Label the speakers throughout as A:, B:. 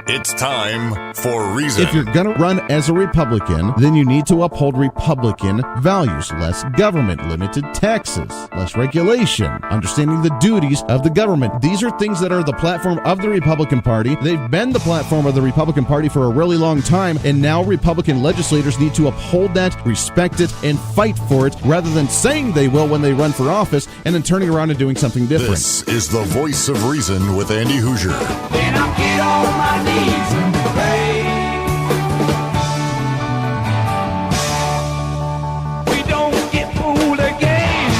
A: It's time for Reason.
B: If you're going to run as a Republican, then you need to uphold Republican values. Less government, limited taxes, less regulation, understanding the duties of the government. These are things that are the platform of the Republican Party. They've been the platform of the Republican Party for a really long time, and now Republican legislators need to uphold that, respect it, and fight for it, rather than saying they will when they run for office and then turning around and doing something different.
A: This is the Voice of Reason with Andy Hoosier.
C: Then I'll get on my knees and pray. We don't get fooled again.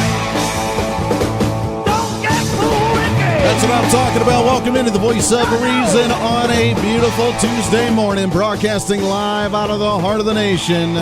C: Don't get fooled again.
B: That's what I'm talking about. Welcome into the Voice of Reason on a beautiful Tuesday morning, broadcasting live out of the heart of the nation.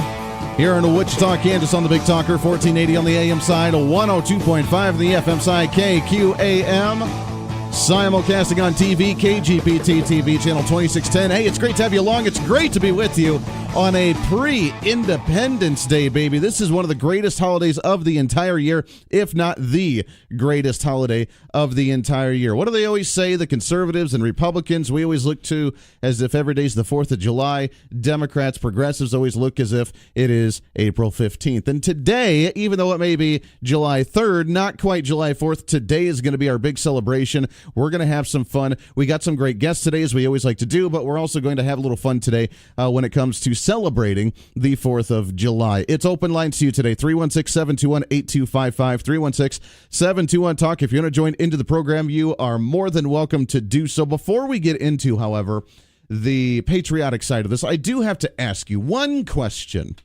B: Here in Wichita, Kansas on the Big Talker, 1480 on the AM side, 102.5 on the FM side, KQAM. Simulcasting on TV, KGPT TV, channel 2610. Hey, it's great to have you along. It's great to be with you on a pre-Independence Day, baby. This is one of the greatest holidays of the entire year, if not the greatest holiday of the entire year. What do they always say? The conservatives and Republicans, we always look to as if every day's the 4th of July. Democrats, progressives always look as if it is April 15th. And today, even though it may be July 3rd, not quite July 4th, today is going to be our big celebration. We're going to have some fun. We got some great guests today, as we always like to do, but we're also going to have a little fun today when it comes to celebrating the 4th of July. It's open lines to you today, 316-721-8255, 316-721-TALK. If you want to join into the program, you are more than welcome to do so. Before we get into, however, the patriotic side of this, I do have to ask you one question,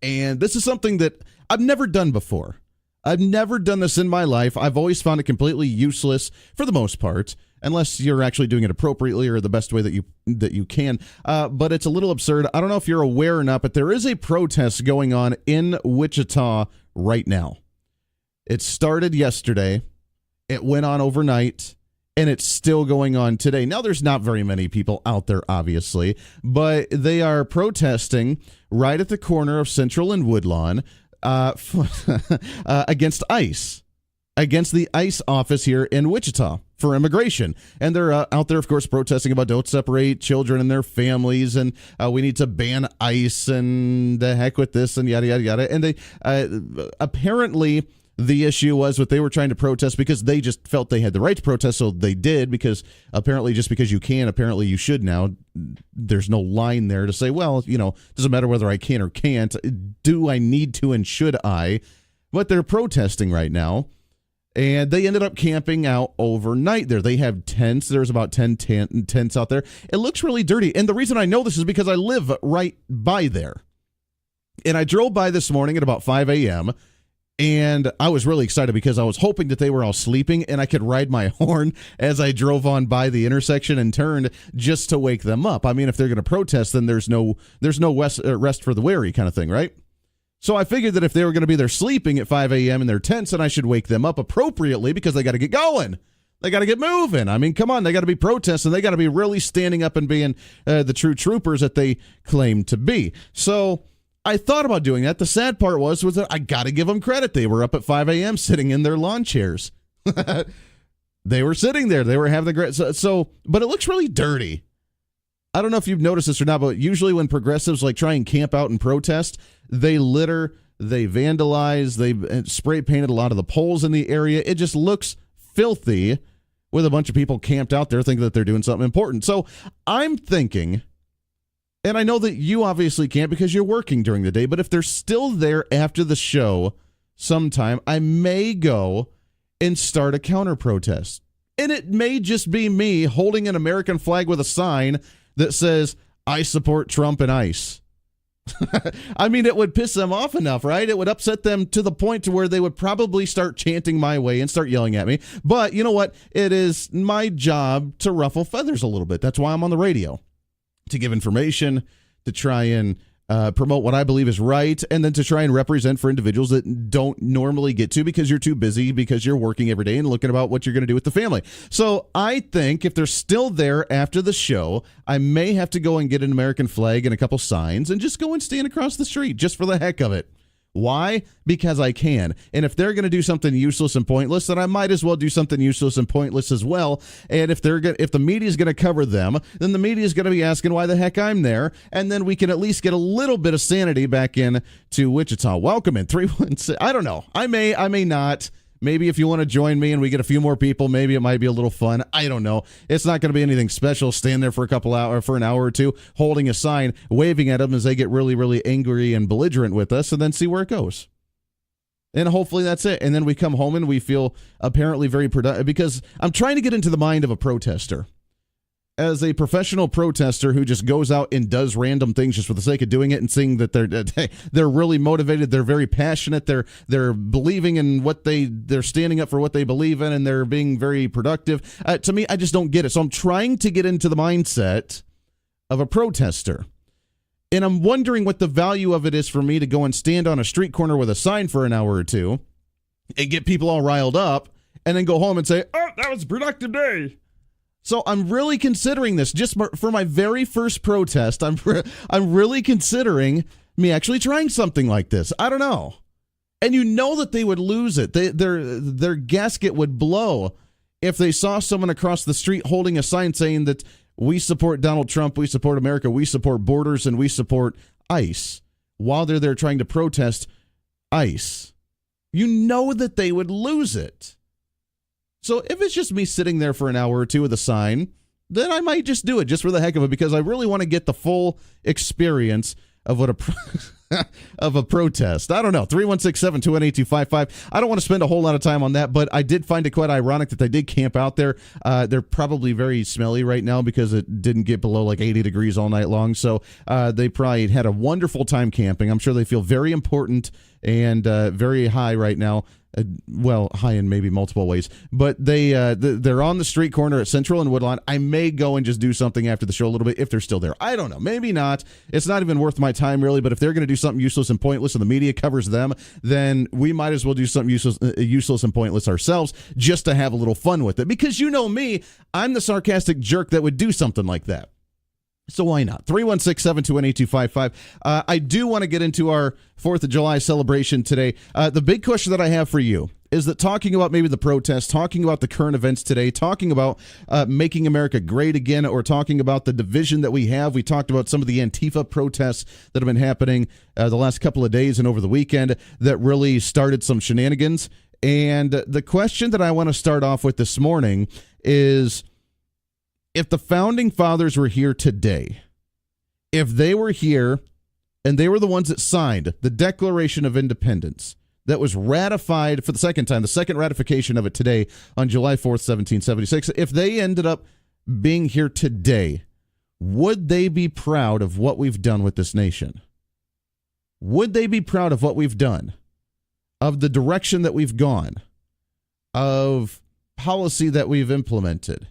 B: and this is something that I've never done before. I've never done this in my life. I've always found it completely useless for the most part, unless you're actually doing it appropriately or the best way that you can. But it's a little absurd. I don't know if you're aware or not, but there is a protest going on in Wichita right now. It started yesterday. It went on overnight, and it's still going on today. Now, there's not very many people out there, obviously, but they are protesting right at the corner of Central and Woodlawn against ICE, against the ICE office here in Wichita for immigration. And they're out there, of course, protesting about don't separate children and their families, and we need to ban ICE, and the heck with this, and yada, yada, yada. And they apparently the issue was what they were trying to protest because they just felt they had the right to protest, so they did, because apparently just because you can, apparently you should now. There's no line there to say, well, you know, doesn't matter whether I can or can't. Do I need to and should I? But they're protesting right now, and they ended up camping out overnight there. They have tents. There's about 10 tents out there. It looks really dirty, and the reason I know this is because I live right by there. And I drove by this morning at about 5 a.m., and I was really excited because I was hoping that they were all sleeping and I could ride my horn as I drove on by the intersection and turned just to wake them up. I mean, if they're going to protest, then there's no rest for the weary kind of thing, right? So I figured that if they were going to be there sleeping at 5 a.m. in their tents, then I should wake them up appropriately because they got to get going. They got to get moving. I mean, come on, they got to be protesting. They got to be really standing up and being the true troopers that they claim to be. So I thought about doing that. The sad part was that I got to give them credit. They were up at 5 a.m. sitting in their lawn chairs. They were sitting there. They were having the great. But it looks really dirty. I don't know if you've noticed this or not, but usually when progressives like try and camp out and protest, they litter, they vandalize, they spray painted a lot of the poles in the area. It just looks filthy with a bunch of people camped out there thinking that they're doing something important. So I'm thinking, and I know that you obviously can't because you're working during the day, but if they're still there after the show sometime, I may go and start a counter protest. And it may just be me holding an American flag with a sign that says, I support Trump and ICE. I mean, it would piss them off enough, right? It would upset them to the point to where they would probably start chanting my way and start yelling at me. But you know what? It is my job to ruffle feathers a little bit. That's why I'm on the radio. To give information, to try and promote what I believe is right, and then to try and represent for individuals that don't normally get to because you're too busy, because you're working every day and looking about what you're going to do with the family. So I think if they're still there after the show, I may have to go and get an American flag and a couple signs and just go and stand across the street just for the heck of it. Why? Because I can. And if they're going to do something useless and pointless, then I might as well do something useless and pointless as well. And if the media is going to cover them, then the media is going to be asking why the heck I'm there. And then we can at least get a little bit of sanity back in to Wichita. Welcome in 316. I don't know. I may not. Maybe if you want to join me and we get a few more people, maybe it might be a little fun. I don't know. It's not going to be anything special. Stand there for an hour or two, holding a sign, waving at them as they get really, really angry and belligerent with us, and then see where it goes. And hopefully that's it. And then we come home and we feel apparently very productive, because I'm trying to get into the mind of a protester. As a professional protester who just goes out and does random things just for the sake of doing it and seeing that they're really motivated, they're very passionate, they're believing in what they're standing up for what they believe in, and they're being very productive. To me, I just don't get it. So I'm trying to get into the mindset of a protester. And I'm wondering what the value of it is for me to go and stand on a street corner with a sign for an hour or two and get people all riled up and then go home and say, oh, that was a productive day. So I'm really considering this just for my very first protest. I'm really considering me actually trying something like this. I don't know. And you know that they would lose it. Their gasket would blow if they saw someone across the street holding a sign saying that we support Donald Trump, we support America, we support borders, and we support ICE, while they're there trying to protest ICE. You know that they would lose it. So if it's just me sitting there for an hour or two with a sign, then I might just do it just for the heck of it, because I really want to get the full experience of what of a protest. I don't know. 316-721-8255. I don't want to spend a whole lot of time on that, but I did find it quite ironic that they did camp out there. They're probably very smelly right now because it didn't get below like 80 degrees all night long. So they probably had a wonderful time camping. I'm sure they feel very important and very high right now. High in maybe multiple ways, but they're on the street corner at Central and Woodlawn. I may go and just do something after the show a little bit if they're still there. I don't know. Maybe not. It's not even worth my time really, but if they're going to do something useless and pointless and the media covers them, then we might as well do something useless and pointless ourselves just to have a little fun with it. Because you know me, I'm the sarcastic jerk that would do something like that. So why not? 316-721-8255. I do want to get into our 4th of July celebration today. The big question that I have for you is that talking about maybe the protests, talking about the current events today, talking about making America great again, or talking about the division that we have. We talked about some of the Antifa protests that have been happening the last couple of days and over the weekend that really started some shenanigans. And the question that I want to start off with this morning is, if the founding fathers were here today, if they were here and they were the ones that signed the Declaration of Independence that was ratified for the second time, the second ratification of it today on July 4th, 1776, if they ended up being here today, would they be proud of what we've done with this nation? Would they be proud of what we've done, of the direction that we've gone, of policy that we've implemented,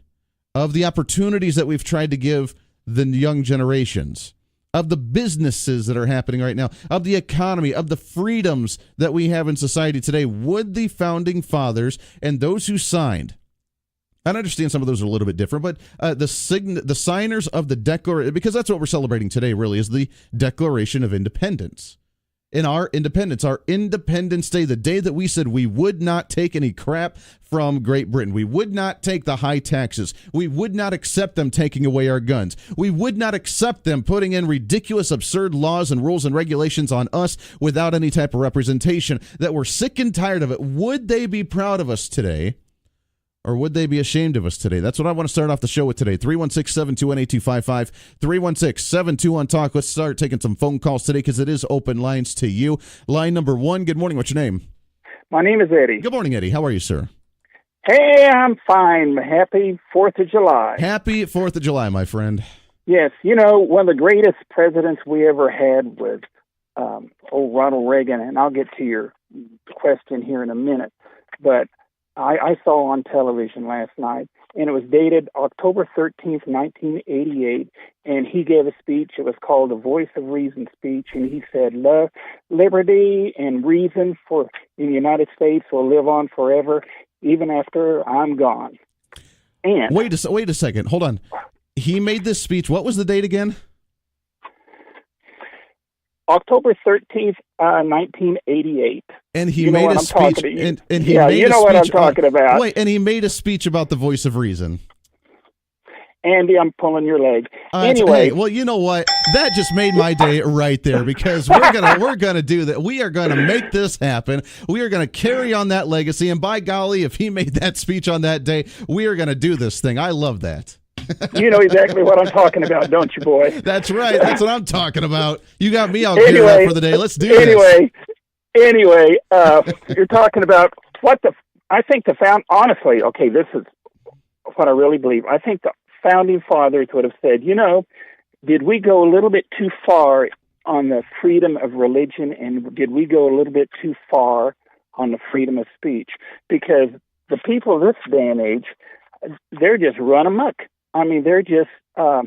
B: of the opportunities that we've tried to give the young generations, of the businesses that are happening right now, of the economy, of the freedoms that we have in society today? Would the founding fathers and those who signed, I understand some of those are a little bit different, but the signers of the Declaration, because that's what we're celebrating today really, is the Declaration of Independence. In our Independence Day, the day that we said we would not take any crap from Great Britain. We would not take the high taxes. We would not accept them taking away our guns. We would not accept them putting in ridiculous, absurd laws and rules and regulations on us without any type of representation, that we're sick and tired of it. Would they be proud of us today? Or would they be ashamed of us today? That's what I want to start off the show with today. 316-721-8255, 316-721-TALK. Let's start taking some phone calls today because it is open lines to you. Line number 1, good morning. What's your name?
D: My name is Eddie.
B: Good morning, Eddie. How are you, sir?
D: Hey, I'm fine. Happy 4th of July.
B: Happy 4th of July, my friend.
D: Yes, you know, one of the greatest presidents we ever had was old Ronald Reagan, and I'll get to your question here in a minute, but I saw on television last night, and it was dated October 13th, 1988, and he gave a speech. It was called the Voice of Reason speech, and he said, love, liberty, and reason in the United States will live on forever, even after I'm gone. And
B: wait a second. Hold on. He made this speech. What was the date again?
D: October 13th, 1988.
B: And he
D: You know
B: made
D: what
B: a
D: I'm
B: speech.
D: talking to you.
B: And he
D: Yeah,
B: made
D: you
B: a
D: know what I'm
B: speech on-
D: talking about.
B: Wait, and he made a speech about the voice of reason.
D: Andy, I'm pulling your leg.
B: Hey,
D: Anyway,
B: well, you know what? That just made my day right there, because we're gonna do that. We are gonna make this happen. We are gonna carry on that legacy. And by golly, if he made that speech on that day, we are gonna do this thing. I love that.
D: you know exactly what I'm talking about, don't you, boy?
B: That's right. That's what I'm talking about. You got me all geared up for the day. Let's do this.
D: Anyway, you're talking about I think honestly, okay, this is what I really believe. I think the founding fathers would have said, did we go a little bit too far on the freedom of religion, and did we go a little bit too far on the freedom of speech? Because the people of this day and age, they're just run amok. I mean, they're just, no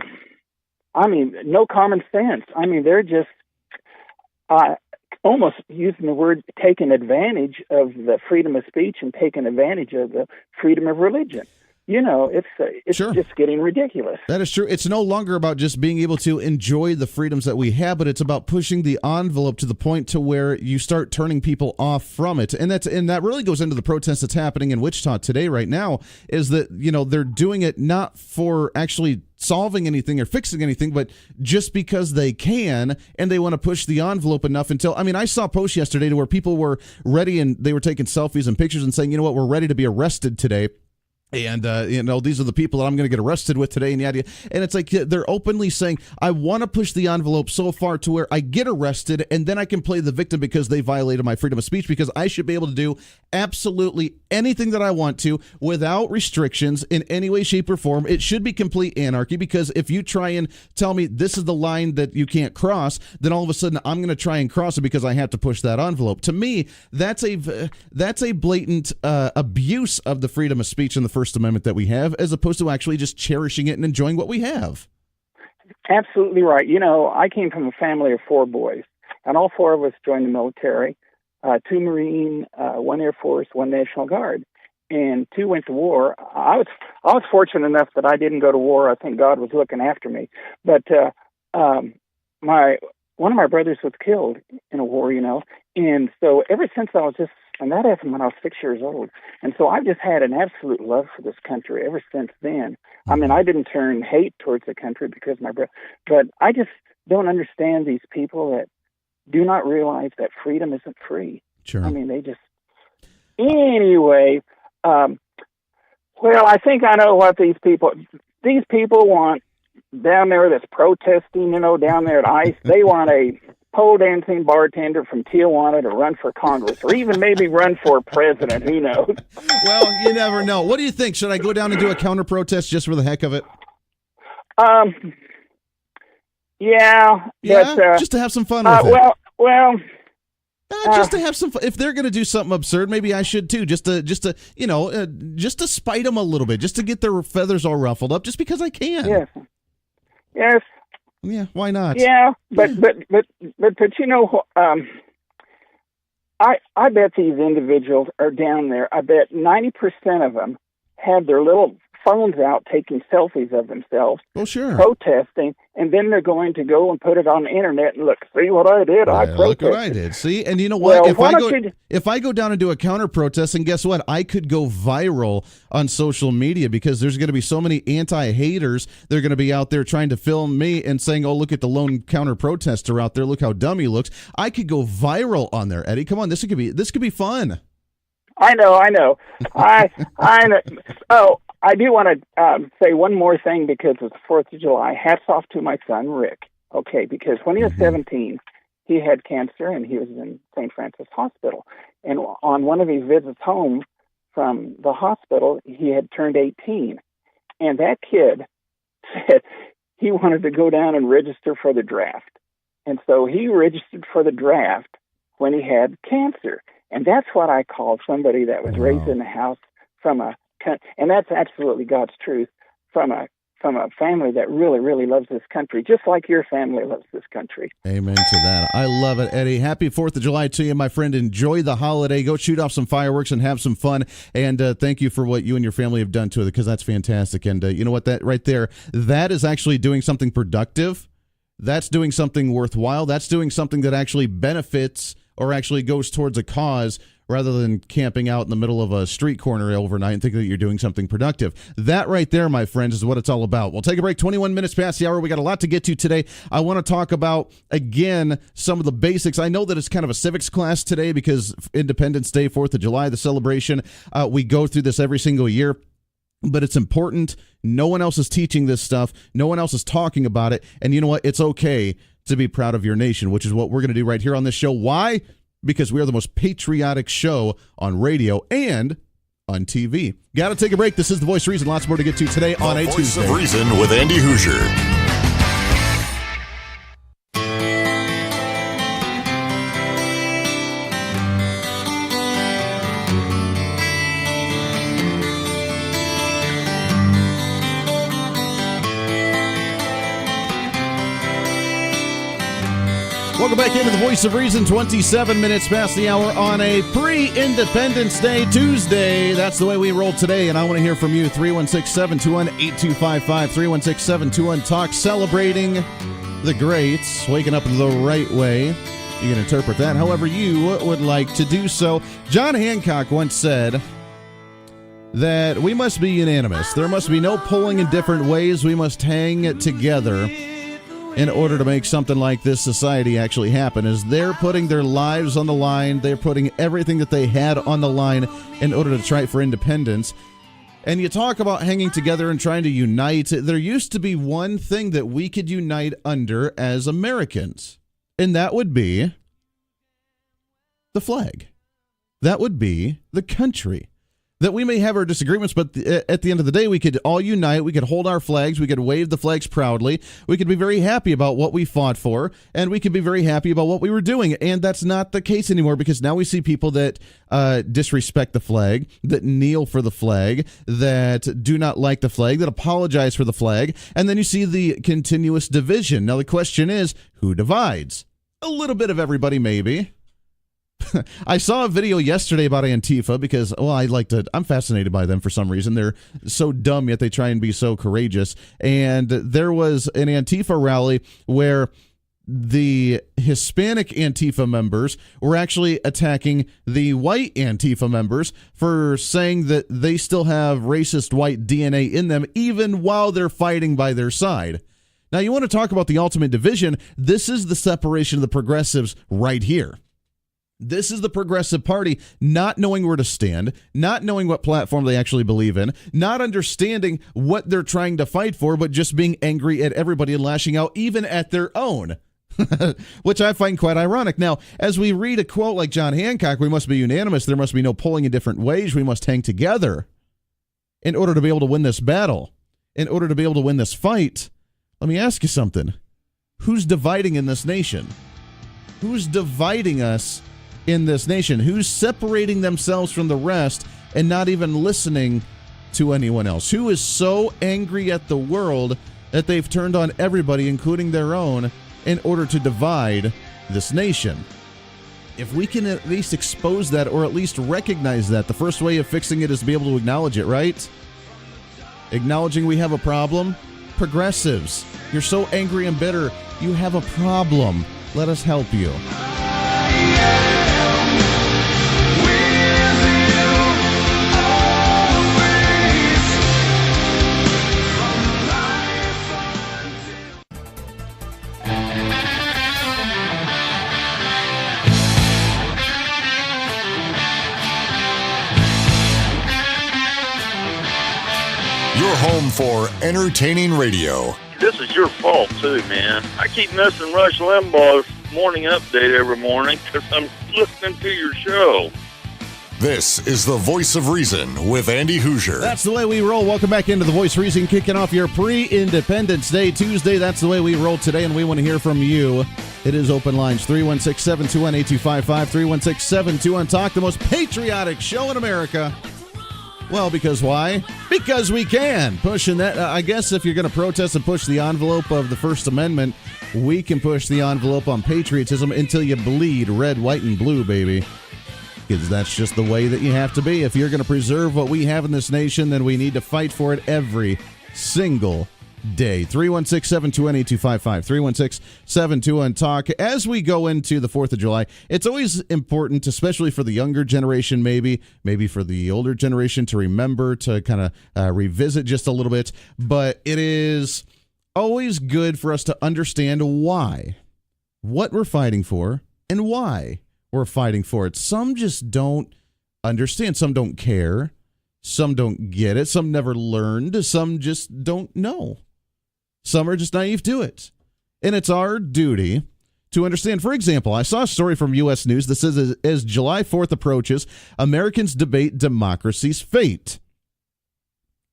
D: common sense. I mean, they're just almost using the word taking advantage of the freedom of speech and taking advantage of the freedom of religion. It's
B: Sure.
D: just getting ridiculous.
B: That is true. It's no longer about just being able to enjoy the freedoms that we have, but it's about pushing the envelope to the point to where you start turning people off from it. And that really goes into the protest that's happening in Wichita today right now, is that, they're doing it not for actually solving anything or fixing anything, but just because they can, and they want to push the envelope enough until, I saw a post yesterday to where people were ready and they were taking selfies and pictures and saying, you know what, we're ready to be arrested today. And, these are the people that I'm going to get arrested with today. And the idea, and it's like they're openly saying, I want to push the envelope so far to where I get arrested and then I can play the victim because they violated my freedom of speech, because I should be able to do absolutely anything that I want to without restrictions in any way, shape, or form. It should be complete anarchy, because if you try and tell me this is the line that you can't cross, then all of a sudden I'm going to try and cross it because I have to push that envelope. To me, that's a blatant abuse of the freedom of speech in the First Amendment that we have, as opposed to actually just cherishing it and enjoying what we have.
D: Absolutely right. I came from a family of 4 boys, and all 4 of us joined the military, 2 Marine, 1 Air Force, 1 National Guard, and 2 went to war. I was fortunate enough that I didn't go to war. I think God was looking after me. But one of my brothers was killed in a war, and so ever since and that happened when I was 6 years old. And so I've just had an absolute love for this country ever since then. I didn't turn hate towards the country because my brother, but I just don't understand these people that do not realize that freedom isn't free.
B: Sure.
D: They just, anyway, I think I know what these people want down there that's protesting, down there at ICE. They want a pole dancing bartender from Tijuana to run for Congress, or even maybe run for president. Who knows?
B: Well, you never know. What do you think? Should I go down and do a counter protest just for the heck of it?
D: Yeah, but,
B: just to have some fun with it. Just to have some fun. If they're going to do something absurd, maybe I should too. Just to spite them a little bit, just to get their feathers all ruffled up, just because I can.
D: Yes.
B: Yeah, why not?
D: Yeah, but I bet these individuals are down there. I bet 90% of them have their little phones out taking selfies of themselves, protesting, and then they're going to go and put it on the internet and look, see what I did? I protested. Look what
B: I did. See, and you know what?
D: Well,
B: if I go down and do a counter protest, and guess what? I could go viral on social media, because there's going to be so many anti-haters. They're going to be out there trying to film me and saying, "Oh, look at the lone counter protester out there. Look how dumb he looks." I could go viral on there, Eddie. Come on, this could be fun.
D: I know. I know. Oh, I do want to say one more thing, because it's the 4th of July. Hats off to my son, Rick. Okay, because when he was 17, he had cancer, and he was in St. Francis Hospital. And on one of his visits home from the hospital, he had turned 18. And that kid said he wanted to go down and register for the draft. And so he registered for the draft when he had cancer. And that's what I call somebody that was raised in the house and that's absolutely God's truth, from a family that really, really loves this country, just like your family loves this country.
B: Amen to that. I love it, Eddie. Happy 4th of July to you, my friend. Enjoy the holiday. Go shoot off some fireworks and have some fun. And thank you for what you and your family have done to it, because that's fantastic. And you know what? That right there, that is actually doing something productive. That's doing something worthwhile. That's doing something that actually benefits or actually goes towards a cause, rather than camping out in the middle of a street corner overnight and thinking that you're doing something productive. That right there, my friends, is what it's all about. We'll take a break, 21 minutes past the hour. We got a lot to get to today. I want to talk about, again, some of the basics. I know that it's kind of a civics class today because Independence Day, 4th of July, the celebration, we go through this every single year. But it's important. No one else is teaching this stuff. No one else is talking about it. And you know what? It's okay to be proud of your nation, which is what we're going to do right here on this show. Why? Because we are the most patriotic show on radio and on TV. Got to take a break. This is The Voice of Reason. Lots more to get to today on a Tuesday.
A: The Voice of Reason with Andy Hoosier.
B: Welcome back into The Voice of Reason, 27 minutes past the hour on a pre-Independence Day Tuesday. That's the way we roll today, and I want to hear from you. 316-721-8255, 316-721-TALK, celebrating the greats, waking up the right way. You can interpret that however you would like to do so. John Hancock once said that we must be unanimous. There must be no pulling in different ways. We must hang together in order to make something like this society actually happen. As they're putting their lives on the line, they're putting everything that they had on the line in order to try for independence. And you talk about hanging together and trying to unite. There used to be one thing that we could unite under as Americans, and that would be the flag. That would be the country. That we may have our disagreements, but at the end of the day, we could all unite. We could hold our flags. We could wave the flags proudly. We could be very happy about what we fought for, and we could be very happy about what we were doing. And that's not the case anymore, because now we see people that disrespect the flag, that kneel for the flag, that do not like the flag, that apologize for the flag. And then you see the continuous division. Now, the question is, who divides? A little bit of everybody, maybe. I saw a video yesterday about Antifa because, well, I'm fascinated by them for some reason. They're so dumb, yet they try and be so courageous. And there was an Antifa rally where the Hispanic Antifa members were actually attacking the white Antifa members for saying that they still have racist white DNA in them, even while they're fighting by their side. Now, you want to talk about the ultimate division? This is the separation of the progressives right here. This is the Progressive Party not knowing where to stand, not knowing what platform they actually believe in, not understanding what they're trying to fight for, but just being angry at everybody and lashing out even at their own, which I find quite ironic. Now, as we read a quote like John Hancock, we must be unanimous. There must be no pulling in different ways. We must hang together in order to be able to win this battle, in order to be able to win this fight. Let me ask you something. Who's dividing in this nation? Who's dividing us in this nation? Who's separating themselves from the rest and not even listening to anyone else? Who is so angry at the world that they've turned on everybody, including their own, in order to divide this nation? If we can at least expose that, or at least recognize that, the first way of fixing it is to be able to acknowledge it, right? Acknowledging we have a problem. Progressives, you're so angry and bitter. You have a problem. Let us help you.
A: Your home for entertaining radio.
E: This is your fault, too, man. I keep missing Rush Limbaugh's morning update every morning because I'm listening to your show.
A: This is The Voice of Reason with Andy Hoosier.
B: That's the way we roll. Welcome back into The Voice of Reason, kicking off your pre-Independence Day Tuesday. That's the way we roll today, and we want to hear from you. It is open lines, 316-721-8255, 316-721-TALK, the most patriotic show in America. Well, because why? Because we can. Pushing that, I guess if you're going to protest and push the envelope of the First Amendment, we can push the envelope on patriotism until you bleed red, white, and blue, baby. Because that's just the way that you have to be. If you're going to preserve what we have in this nation, then we need to fight for it every single day. 316-721-8255. 316-721-TALK. As we go into the 4th of July, it's always important, especially for the younger generation, maybe for the older generation, to remember to kind of revisit just a little bit. But it is always good for us to understand why, what we're fighting for, and why we're fighting for it. Some just don't understand. Some don't care. Some don't get it. Some never learned. Some just don't know. Some are just naive to it. And it's our duty to understand. For example, I saw a story from U.S. News that says as July 4th approaches, Americans debate democracy's fate.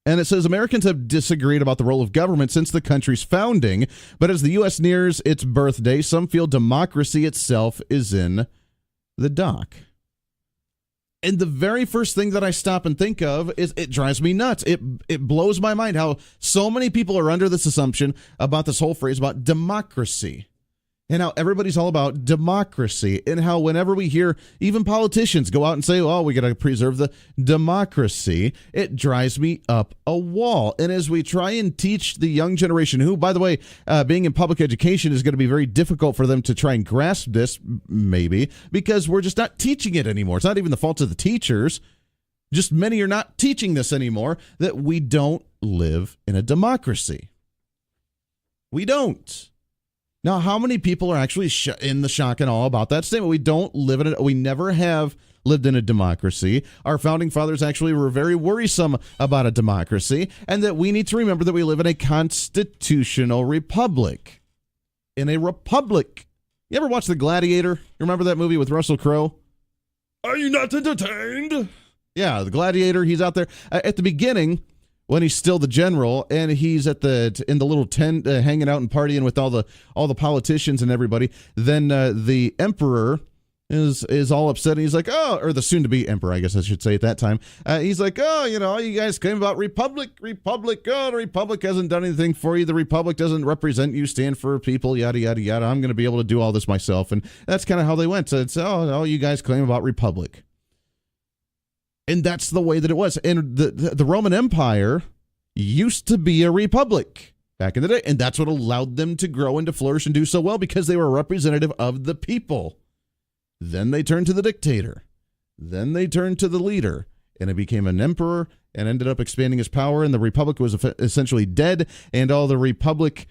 B: And it says Americans have disagreed about the role of government since the country's founding, but as the U.S. nears its birthday, some feel democracy itself is in the dock. And the very first thing that I stop and think of is it drives me nuts. It blows my mind how so many people are under this assumption about this whole phrase about democracy. And how everybody's all about democracy, and how whenever we hear even politicians go out and say, oh, we got to preserve the democracy, it drives me up a wall. And as we try and teach the young generation, who, by the way, being in public education is going to be very difficult for them to try and grasp this, maybe, because we're just not teaching it anymore. It's not even the fault of the teachers. Just many are not teaching this anymore, that we don't live in a democracy. We don't. Now, how many people are actually in the shock and awe about that statement? We don't live in it. We never have lived in a democracy. Our founding fathers actually were very worrisome about a democracy, and that we need to remember that we live in a constitutional republic. In a republic. You ever watch The Gladiator? You remember that movie with Russell Crowe? Are you not entertained? Yeah, The Gladiator. He's out there at the beginning, when he's still the general, and he's in the little tent hanging out and partying with all the politicians and everybody. Then the emperor is all upset, and he's like, oh, or the soon-to-be emperor, I guess I should say at that time. He's like, oh, you guys claim about republic. Oh, the republic hasn't done anything for you. The republic doesn't represent you, stand for people, yada, yada, yada. I'm going to be able to do all this myself. And that's kind of how they went. So it's, oh, you guys claim about republic. And that's the way that it was. And the Roman Empire used to be a republic back in the day. And that's what allowed them to grow and to flourish and do so well, because they were a representative of the people. Then they turned to the dictator. Then they turned to the leader. And it became an emperor and ended up expanding his power. And the republic was essentially dead. And all the republic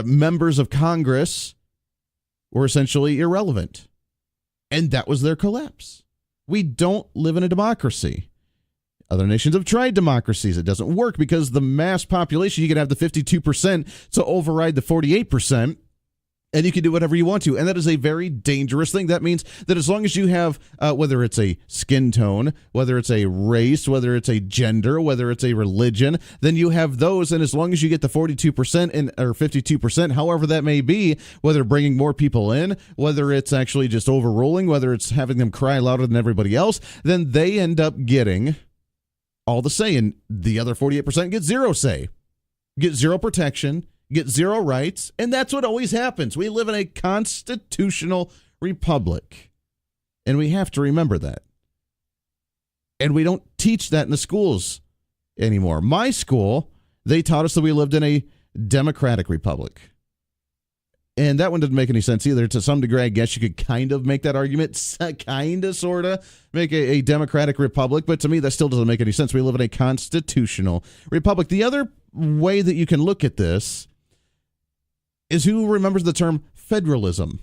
B: members of Congress were essentially irrelevant. And that was their collapse. We don't live in a democracy. Other nations have tried democracies. It doesn't work because the mass population, you can have the 52% to override the 48%, and you can do whatever you want to. And that is a very dangerous thing. That means that as long as you have, whether it's a skin tone, whether it's a race, whether it's a gender, whether it's a religion, then you have those. And as long as you get the 42% or 52%, however that may be, whether bringing more people in, whether it's actually just overruling, whether it's having them cry louder than everybody else, then they end up getting all the say. And the other 48% get zero say, get zero protection, get zero rights, and that's what always happens. We live in a constitutional republic, and we have to remember that. And we don't teach that in the schools anymore. My school, they taught us that we lived in a democratic republic. And that one didn't make any sense either. To some degree, I guess you could kind of make that argument, kind of, sort of, make a democratic republic. But to me, that still doesn't make any sense. We live in a constitutional republic. The other way that you can look at this is who remembers the term federalism?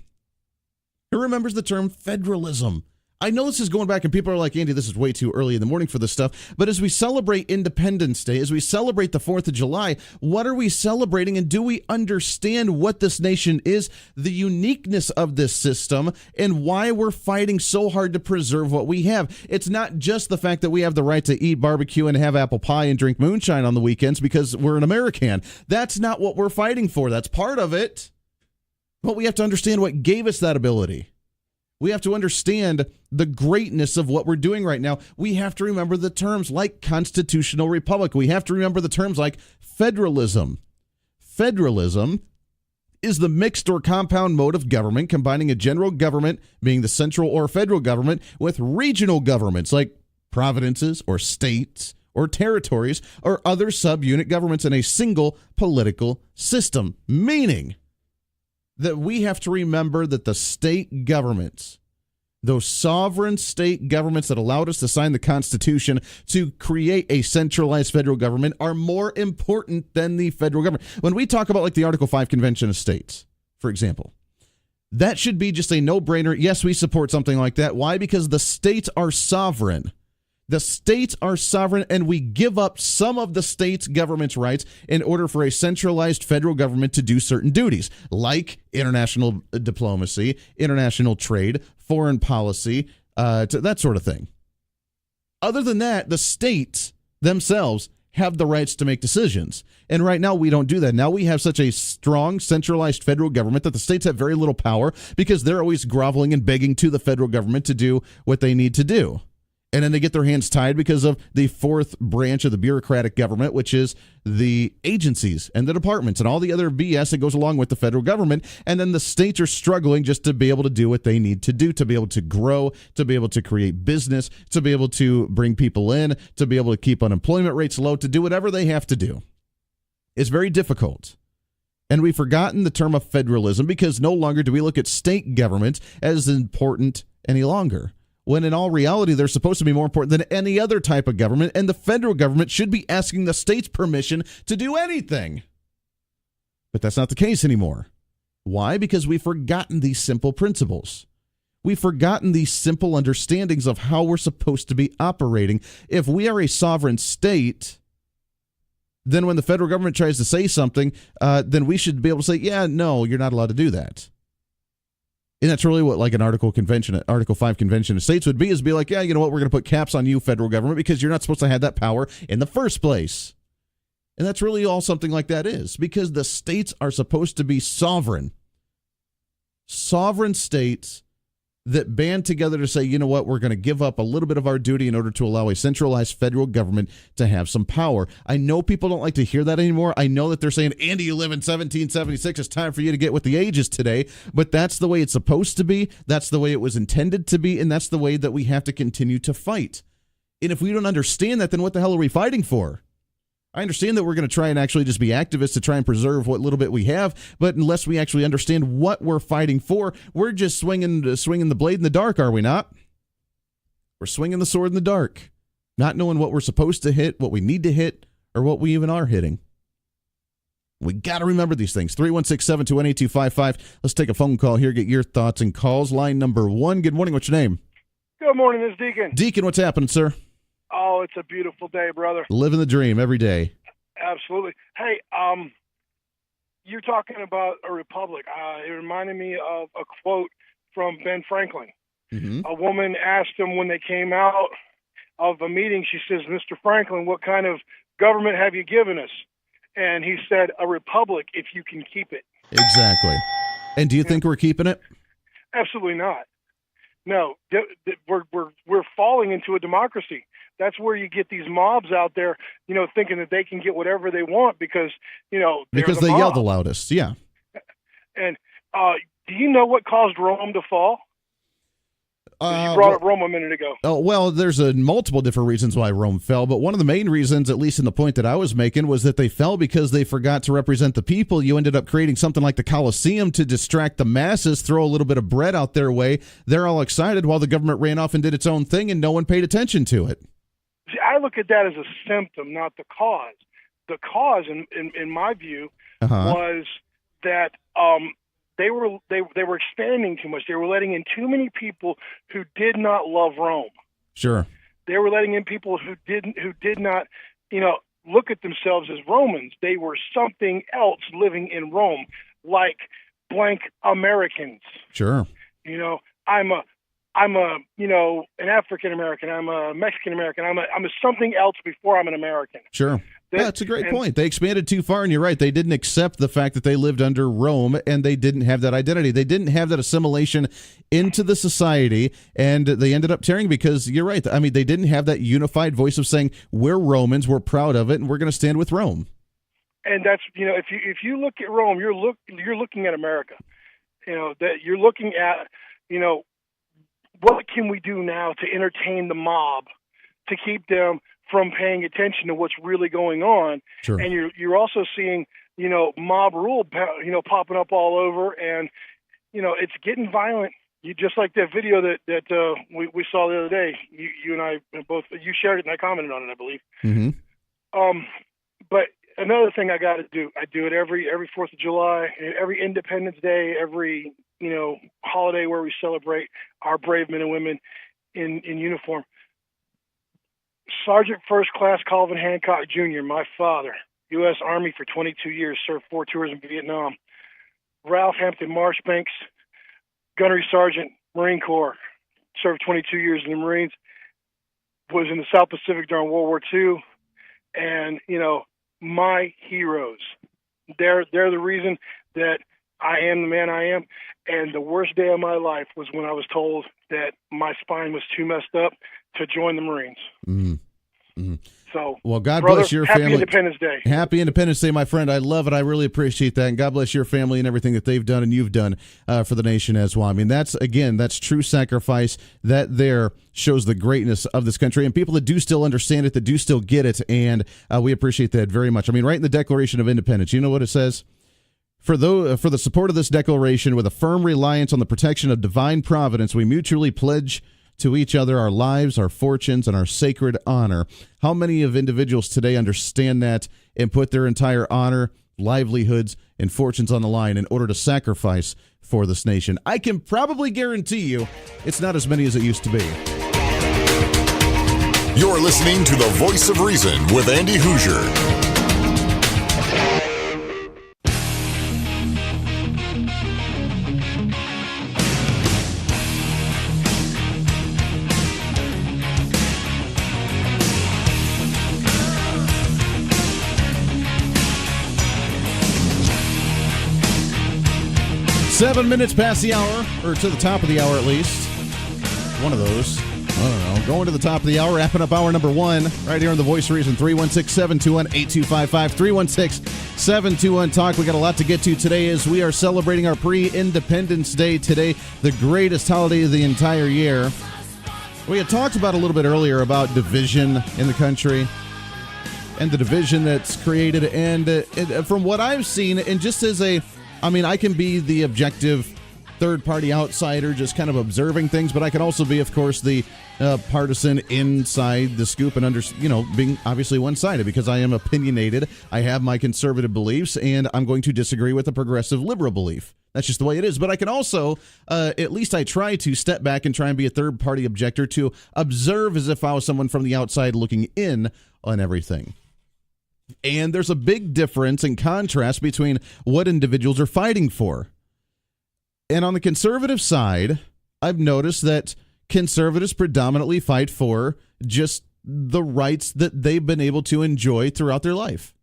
B: Who remembers the term federalism? I know this is going back, and people are like, Andy, this is way too early in the morning for this stuff. But as we celebrate Independence Day, as we celebrate the 4th of July, what are we celebrating? And do we understand what this nation is, the uniqueness of this system, and why we're fighting so hard to preserve what we have? It's not just the fact that we have the right to eat barbecue and have apple pie and drink moonshine on the weekends because we're an American. That's not what we're fighting for. That's part of it. But we have to understand what gave us that ability. We have to understand the greatness of what we're doing right now. We have to remember the terms like constitutional republic. We have to remember the terms like federalism. Federalism is the mixed or compound mode of government combining a general government, being the central or federal government, with regional governments like provinces or states or territories or other subunit governments in a single political system, meaning that we have to remember that the state governments, those sovereign state governments that allowed us to sign the Constitution to create a centralized federal government, are more important than the federal government. When we talk about like the Article 5 Convention of States, for example, that should be just a no-brainer. Yes, we support something like that. Why? Because the states are sovereign. The states are sovereign, and we give up some of the states' government's rights in order for a centralized federal government to do certain duties, like international diplomacy, international trade, foreign policy, that sort of thing. Other than that, the states themselves have the rights to make decisions. And right now, we don't do that. Now we have such a strong, centralized federal government that the states have very little power because they're always groveling and begging to the federal government to do what they need to do. And then they get their hands tied because of the fourth branch of the bureaucratic government, which is the agencies and the departments and all the other BS that goes along with the federal government. And then the states are struggling just to be able to do what they need to do, to be able to grow, to be able to create business, to be able to bring people in, to be able to keep unemployment rates low, to do whatever they have to do. It's very difficult. And we've forgotten the term of federalism because no longer do we look at state government as important any longer, when in all reality, they're supposed to be more important than any other type of government, and the federal government should be asking the states permission to do anything. But that's not the case anymore. Why? Because we've forgotten these simple principles. We've forgotten these simple understandings of how we're supposed to be operating. If we are a sovereign state, then when the federal government tries to say something, then we should be able to say, yeah, no, you're not allowed to do that. And that's really what like an Article 5 Convention of States would be, is be like, yeah, you know what, we're going to put caps on you, federal government, because you're not supposed to have that power in the first place. And that's really all something like that is, because the states are supposed to be sovereign. Sovereign states that band together to say, you know what, we're going to give up a little bit of our duty in order to allow a centralized federal government to have some power. I know people don't like to hear that anymore. I know that they're saying, Andy, you live in 1776. It's time for you to get with the ages today. But that's the way it's supposed to be. That's the way it was intended to be. And that's the way that we have to continue to fight. And if we don't understand that, then what the hell are we fighting for? I understand that we're going to try and actually just be activists to try and preserve what little bit we have, but unless we actually understand what we're fighting for, we're just swinging the blade in the dark, are we not? We're swinging the sword in the dark, not knowing what we're supposed to hit, what we need to hit, or what we even are hitting. We got to remember these things. 316-721-8255. Let's take a phone call here, get your thoughts and calls. Line number 1. Good morning. What's your name?
F: Good morning, this is Deacon.
B: Deacon, what's happening, sir?
F: Oh, it's a beautiful day, brother.
B: Living the dream every day.
F: Absolutely. Hey, you're talking about a republic. It reminded me of a quote from Ben Franklin. Mm-hmm. A woman asked him when they came out of a meeting, she says, Mr. Franklin, what kind of government have you given us? And he said, a republic if you can keep it.
B: Exactly. And do you think we're keeping it?
F: Absolutely not. No, we're falling into a democracy. That's where you get these mobs out there, thinking that they can get whatever they want because
B: they yell the loudest. Yeah.
F: And do you know what caused Rome to fall? You brought up Rome a minute ago.
B: Oh, well, there's multiple different reasons why Rome fell, but one of the main reasons, at least in the point that I was making, was that they fell because they forgot to represent the people. You ended up creating something like the Colosseum to distract the masses, throw a little bit of bread out their way. They're all excited while the government ran off and did its own thing, and no one paid attention to it.
F: See, I look at that as a symptom, not the cause. The cause, in my view, was that they were expanding too much. They were letting in too many people who did not love Rome.
B: Sure.
F: They were letting in people who did not, look at themselves as Romans. They were something else living in Rome, like blank Americans.
B: Sure.
F: I'm an African American. I'm a Mexican American. I'm a something else before I'm an American.
B: Sure. That's a great point. They expanded too far, and you're right. They didn't accept the fact that they lived under Rome, and they didn't have that identity. They didn't have that assimilation into the society, and they ended up tearing because you're right. I mean, they didn't have that unified voice of saying, we're Romans, we're proud of it, and we're going to stand with Rome.
F: And that's, if you look at Rome, you're looking at America. That you're looking at, what can we do now to entertain the mob to keep them from paying attention to what's really going on.
B: Sure.
F: And you're also seeing, mob rule, popping up all over, and, it's getting violent. You just like that video that we saw the other day. You and I both, you shared it and I commented on it, I believe.
B: Mm-hmm.
F: But another thing I got to do, I do it every 4th of July, every Independence Day, every, holiday where we celebrate our brave men and women in uniform. Sergeant First Class Calvin Hancock Jr., my father, U.S. Army for 22 years, served 4 tours in Vietnam. Ralph Hampton Marshbanks, Gunnery Sergeant, Marine Corps, served 22 years in the Marines, was in the South Pacific during World War II, and, my heroes. They're the reason that I am the man I am, and the worst day of my life was when I was told that my spine was too messed up to join the Marines.
B: Mm-hmm. Mm-hmm.
F: So,
B: well, God
F: brother,
B: bless your
F: happy
B: family.
F: Independence Day.
B: Happy Independence Day, my friend. I love it. I really appreciate that. And God bless your family and everything that they've done and you've done for the nation as well. I mean, that's true sacrifice. That there shows the greatness of this country and people that do still understand it, that do still get it. And we appreciate that very much. I mean, right in the Declaration of Independence, you know what it says? For the support of this declaration, with a firm reliance on the protection of divine providence, we mutually pledge to each other our lives, our fortunes, and our sacred honor. How many of individuals today understand that and put their entire honor, livelihoods, and fortunes on the line in order to sacrifice for this nation? I can probably guarantee you it's not as many as it used to be.
A: You're listening to the Voice of Reason with Andy Hoosier.
B: 7 minutes past the hour, or to the top of the hour at least. One of those. I don't know. Going to the top of the hour, wrapping up hour number 1 right here on The Voice of Reason. 316-721-8255. 316-721-TALK. We got a lot to get to today as we are celebrating our pre-Independence Day today, the greatest holiday of the entire year. We had talked about a little bit earlier about division in the country and the division that's created. And from what I've seen, and just as I can be the objective third-party outsider, just kind of observing things, but I can also be, of course, the partisan inside the scoop and being obviously one-sided because I am opinionated. I have my conservative beliefs, and I'm going to disagree with a progressive liberal belief. That's just the way it is. But I can also, at least I try to step back and try and be a third-party objector to observe as if I was someone from the outside looking in on everything. And there's a big difference and contrast between what individuals are fighting for. And on the conservative side, I've noticed that conservatives predominantly fight for just the rights that they've been able to enjoy throughout their life.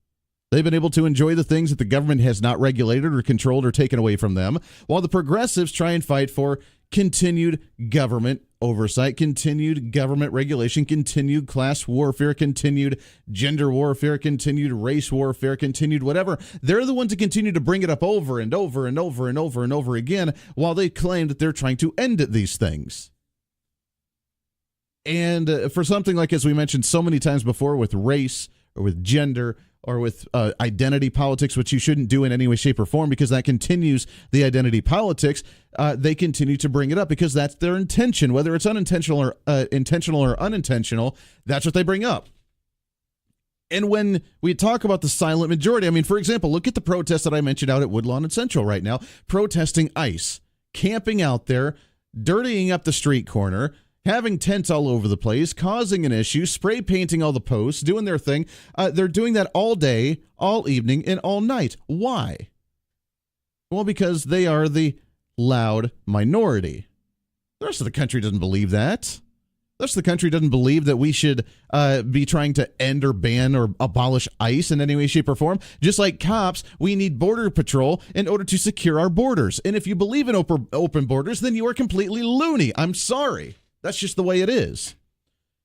B: They've been able to enjoy the things that the government has not regulated or controlled or taken away from them, while the progressives try and fight for continued government oversight, continued government regulation, continued class warfare, continued gender warfare, continued race warfare, continued whatever. They're the ones that continue to bring it up over and over and over and over and over again while they claim that they're trying to end these things. And for something like, as we mentioned so many times before, with race or with gender or with identity politics, which you shouldn't do in any way, shape, or form because that continues the identity politics, they continue to bring it up because that's their intention, whether it's unintentional or intentional or unintentional, that's what they bring up. And when we talk about the silent majority, I mean, for example, look at the protests that I mentioned out at Woodlawn and Central right now, protesting ICE, camping out there, dirtying up the street corner, having tents all over the place, causing an issue, spray painting all the posts, doing their thing. They're doing that all day, all evening, and all night. Why? Well, because they are the loud minority. The rest of the country doesn't believe that. The rest of the country doesn't believe that we should be trying to end or ban or abolish ICE in any way, shape, or form. Just like cops, we need Border Patrol in order to secure our borders. And if you believe in open borders, then you are completely loony. I'm sorry. That's just the way it is,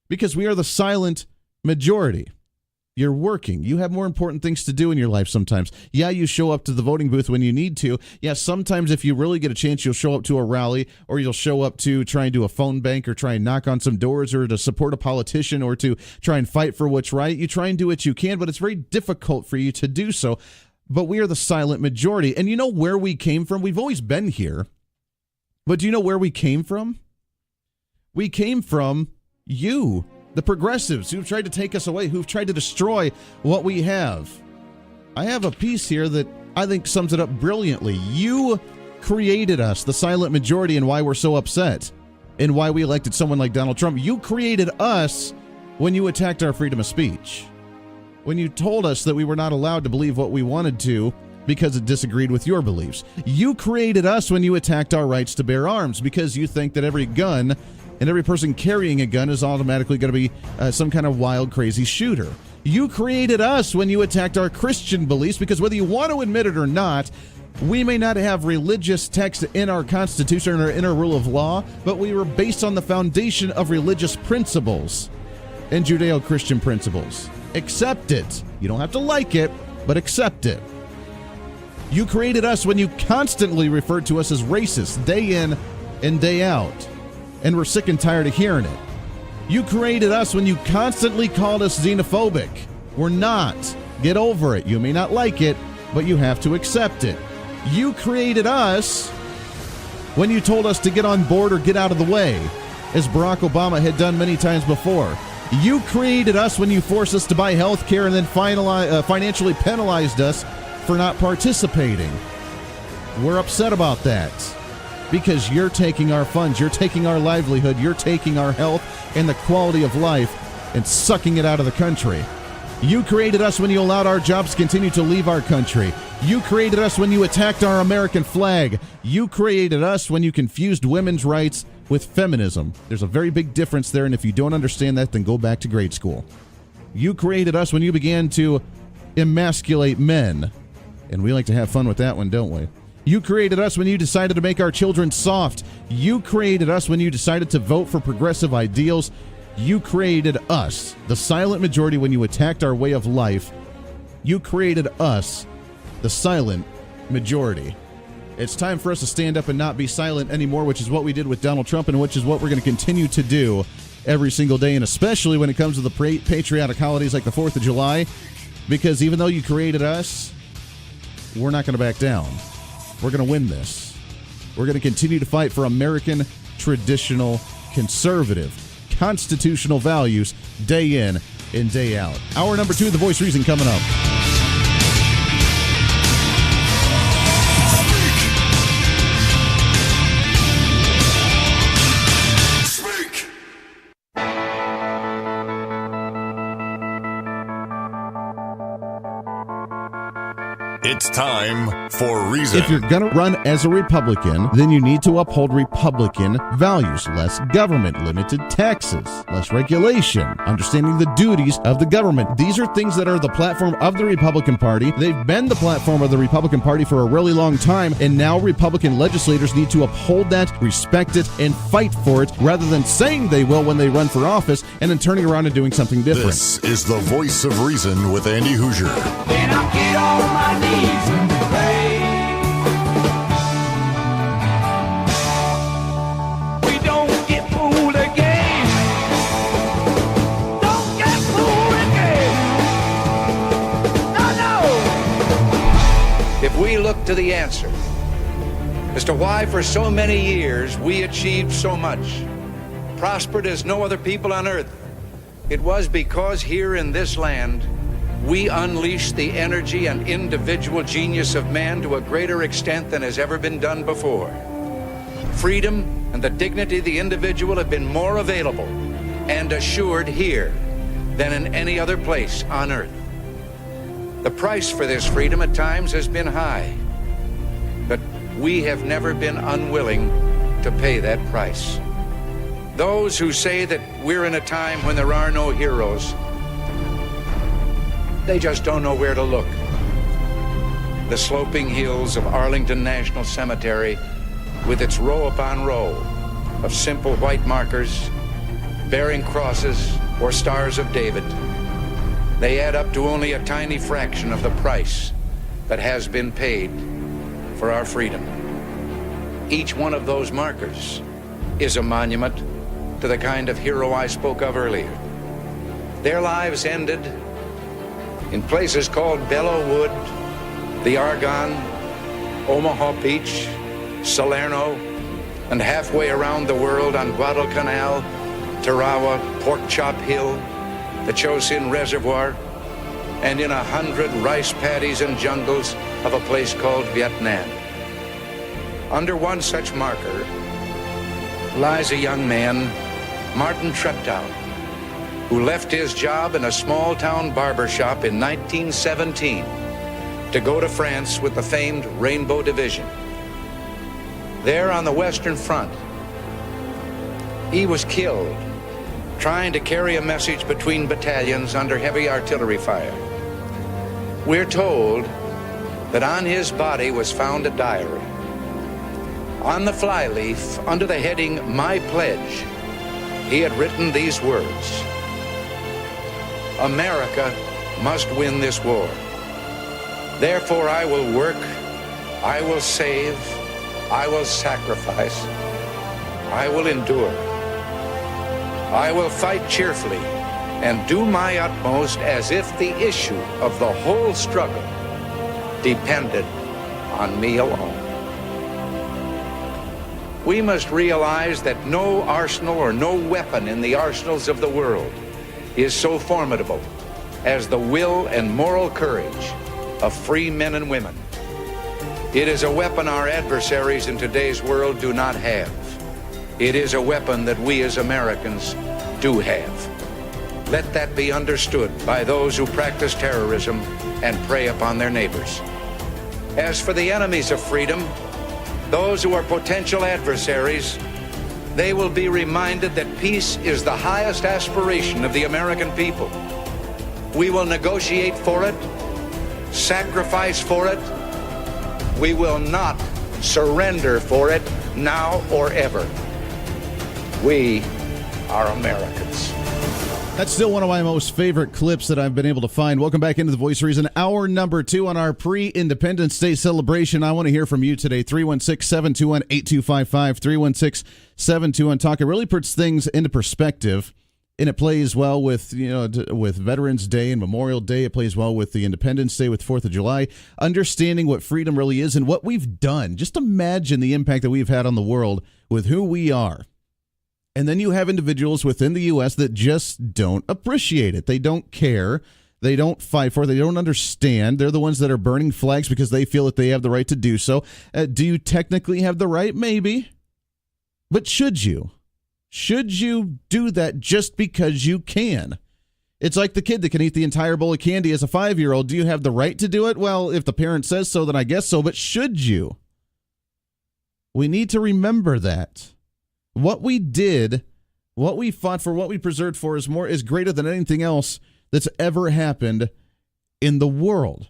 B: because we are the silent majority. You're working. You have more important things to do in your life sometimes. Yeah, you show up to the voting booth when you need to. Yeah, sometimes if you really get a chance, you'll show up to a rally, or you'll show up to try and do a phone bank, or try and knock on some doors, or to support a politician, or to try and fight for what's right. You try and do what you can, but it's very difficult for you to do so. But we are the silent majority. And you know where we came from? We've always been here. But do you know where we came from? We came from you. The progressives who've tried to take us away, who've tried to destroy what we have. I have a piece here that I think sums it up brilliantly. You created us, the silent majority, and why we're so upset, and why we elected someone like Donald Trump. You created us when you attacked our freedom of speech, when you told us that we were not allowed to believe what we wanted to because it disagreed with your beliefs. You created us when you attacked our rights to bear arms because you think that every gun and every person carrying a gun is automatically going to be some kind of wild, crazy shooter. You created us when you attacked our Christian beliefs because whether you want to admit it or not, we may not have religious text in our Constitution or in our rule of law, but we were based on the foundation of religious principles and Judeo-Christian principles. Accept it. You don't have to like it, but accept it. You created us when you constantly referred to us as racist, day in and day out. And we're sick and tired of hearing it. You created us when you constantly called us xenophobic. We're not. Get over it. You may not like it, but you have to accept it. You created us when you told us to get on board or get out of the way, as Barack Obama had done many times before. You created us when you forced us to buy health care and then financially penalized us for not participating. We're upset about that. Because you're taking our funds, you're taking our livelihood, you're taking our health and the quality of life and sucking it out of the country. You created us when you allowed our jobs to continue to leave our country. You created us when you attacked our American flag. You created us when you confused women's rights with feminism. There's a very big difference there, and if you don't understand that, then go back to grade school. You created us when you began to emasculate men. And we like to have fun with that one, don't we? You created us when you decided to make our children soft. You created us when you decided to vote for progressive ideals. You created us, the silent majority, when you attacked our way of life. You created us, the silent majority. It's time for us to stand up and not be silent anymore, which is what we did with Donald Trump and which is what we're going to continue to do every single day, and especially when it comes to the patriotic holidays like the 4th of July, because even though you created us, we're not going to back down. We're going to win this. We're going to continue to fight for American traditional conservative constitutional values day in and day out. Hour number 2 of The Voice Reason coming up.
A: It's time for Reason.
B: If you're going to run as a Republican, then you need to uphold Republican values. Less government, limited taxes, less regulation, understanding the duties of the government. These are things that are the platform of the Republican Party. They've been the platform of the Republican Party for a really long time, and now Republican legislators need to uphold that, respect it, and fight for it, rather than saying they will when they run for office and then turning around and doing something different.
A: This is The Voice of Reason with Andy Hoosier.
C: Then I get on my knees and pray. We don't get fooled again. Don't get fooled again. No.
G: If we look to the answer as to why for so many years we achieved so much, prospered as no other people on earth, it was because here in this land we unleashed the energy and individual genius of man to a greater extent than has ever been done before. Freedom and the dignity of the individual have been more available and assured here than in any other place on earth. The price for this freedom at times has been high, but we have never been unwilling to pay that price. Those who say that we're in a time when there are no heroes, they just don't know where to look. The sloping hills of Arlington National Cemetery, with its row upon row of simple white markers bearing crosses or stars of David, they add up to only a tiny fraction of the price that has been paid for our freedom. Each one of those markers is a monument to the kind of hero I spoke of earlier. Their lives ended in places called Belleau Wood, the Argonne, Omaha Beach, Salerno, and halfway around the world on Guadalcanal, Tarawa, Pork Chop Hill, the Chosin Reservoir, and in 100 rice paddies and jungles of a place called Vietnam. Under one such marker lies a young man, Martin Treptow, who left his job in a small-town barber shop in 1917 to go to France with the famed Rainbow Division. There on the Western Front, he was killed trying to carry a message between battalions under heavy artillery fire. We're told that on his body was found a diary. On the flyleaf, under the heading, My Pledge, he had written these words: America must win this war. Therefore I will work, I will save, I will sacrifice, I will endure. I will fight cheerfully and do my utmost as if the issue of the whole struggle depended on me alone. We must realize that no arsenal or no weapon in the arsenals of the world is so formidable as the will and moral courage of free men and women. It is a weapon our adversaries in today's world do not have. It is a weapon that we as Americans do have. Let that be understood by those who practice terrorism and prey upon their neighbors. As for the enemies of freedom, those who are potential adversaries, they will be reminded that peace is the highest aspiration of the American people. We will negotiate for it, sacrifice for it. We will not surrender for it now or ever. We are Americans.
B: That's still one of my most favorite clips that I've been able to find. Welcome back into The Voice of Reason, hour number 2 on our pre-Independence Day celebration. I want to hear from you today, 316-721-8255, 316-721-TALK. It really puts things into perspective, and it plays well with, with Veterans Day and Memorial Day. It plays well with the Independence Day, with 4th of July, understanding what freedom really is and what we've done. Just imagine the impact that we've had on the world with who we are. And then you have individuals within the U.S. that just don't appreciate it. They don't care. They don't fight for it. They don't understand. They're the ones that are burning flags because they feel that they have the right to do so. Do you technically have the right? Maybe. But should you? Should you do that just because you can? It's like the kid that can eat the entire bowl of candy as a 5-year-old. Do you have the right to do it? Well, if the parent says so, then I guess so. But should you? We need to remember that. What we did, what we fought for, what we preserved for is greater than anything else that's ever happened in the world.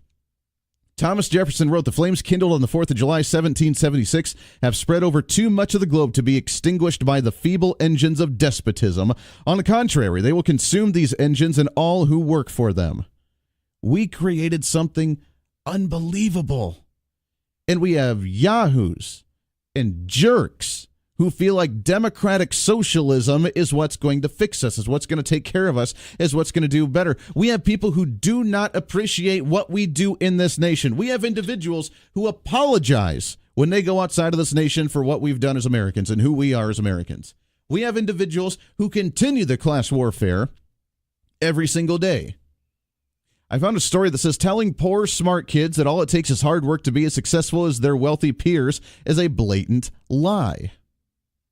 B: Thomas Jefferson wrote, "The flames kindled on the 4th of July, 1776, have spread over too much of the globe to be extinguished by the feeble engines of despotism. On the contrary, they will consume these engines and all who work for them." We created something unbelievable. And we have yahoos and jerks who feel like democratic socialism is what's going to fix us, is what's going to take care of us, is what's going to do better. We have people who do not appreciate what we do in this nation. We have individuals who apologize when they go outside of this nation for what we've done as Americans and who we are as Americans. We have individuals who continue the class warfare every single day. I found a story that says telling poor, smart kids that all it takes is hard work to be as successful as their wealthy peers is a blatant lie.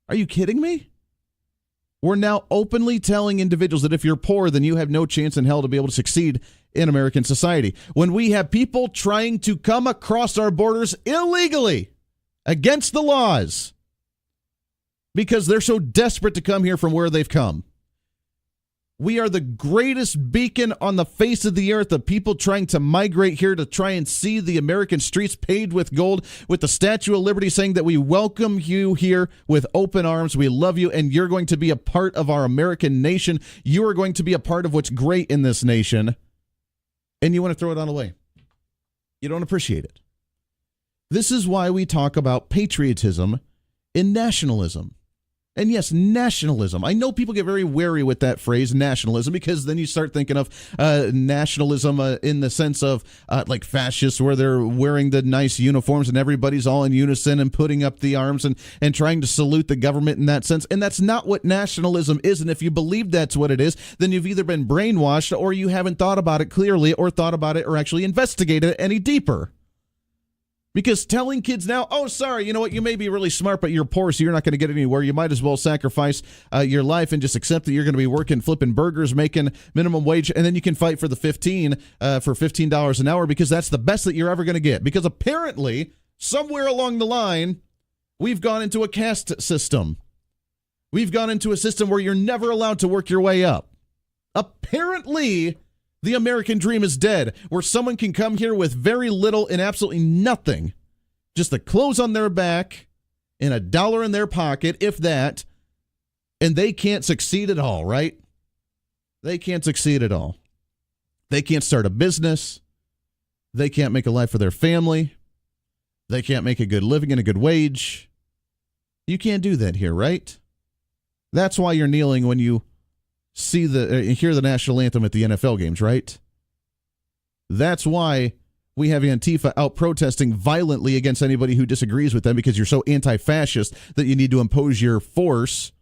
B: Are you kidding me? We're now openly telling individuals that if you're poor, then you have no chance in hell to be able to succeed in American society. When we have people trying to come across our borders illegally, against the laws, because they're so desperate to come here from where they've come. We are the greatest beacon on the face of the earth of people trying to migrate here to try and see the American streets paved with gold, with the Statue of Liberty saying that we welcome you here with open arms. We love you, and you're going to be a part of our American nation. You are going to be a part of what's great in this nation. and you want to throw it on away. You don't appreciate it. This is why we talk about patriotism and nationalism. And yes, nationalism. I know people get very wary with that phrase, nationalism, because then you start thinking of nationalism in the sense of like fascists, where they're wearing the nice uniforms and everybody's all in unison and putting up the arms and trying to salute the government in that sense. And that's not what nationalism is. And if you believe that's what it is, then you've either been brainwashed or you haven't thought about it clearly or thought about it or actually investigated it any deeper. Because telling kids now, oh, sorry, you know what, you may be really smart, but you're poor, so you're not going to get anywhere. You might as well sacrifice your life and just accept that you're going to be working, flipping burgers, making minimum wage, and then you can fight for the $15 an hour, because that's the best that you're ever going to get. Because apparently, somewhere along the line, we've gone into a caste system. We've gone into a system where you're never allowed to work your way up. Apparently, the American dream is dead, where someone can come here with very little and absolutely nothing, just the clothes on their back and $1 in their pocket, if that, and they can't succeed at all, right? They can't succeed at all. They can't start a business. They can't make a life for their family. They can't make a good living and a good wage. You can't do that here, right? That's why you're kneeling when you hear the national anthem at the NFL games, right? That's why we have Antifa out protesting violently against anybody who disagrees with them, because you're so anti-fascist that you need to impose your force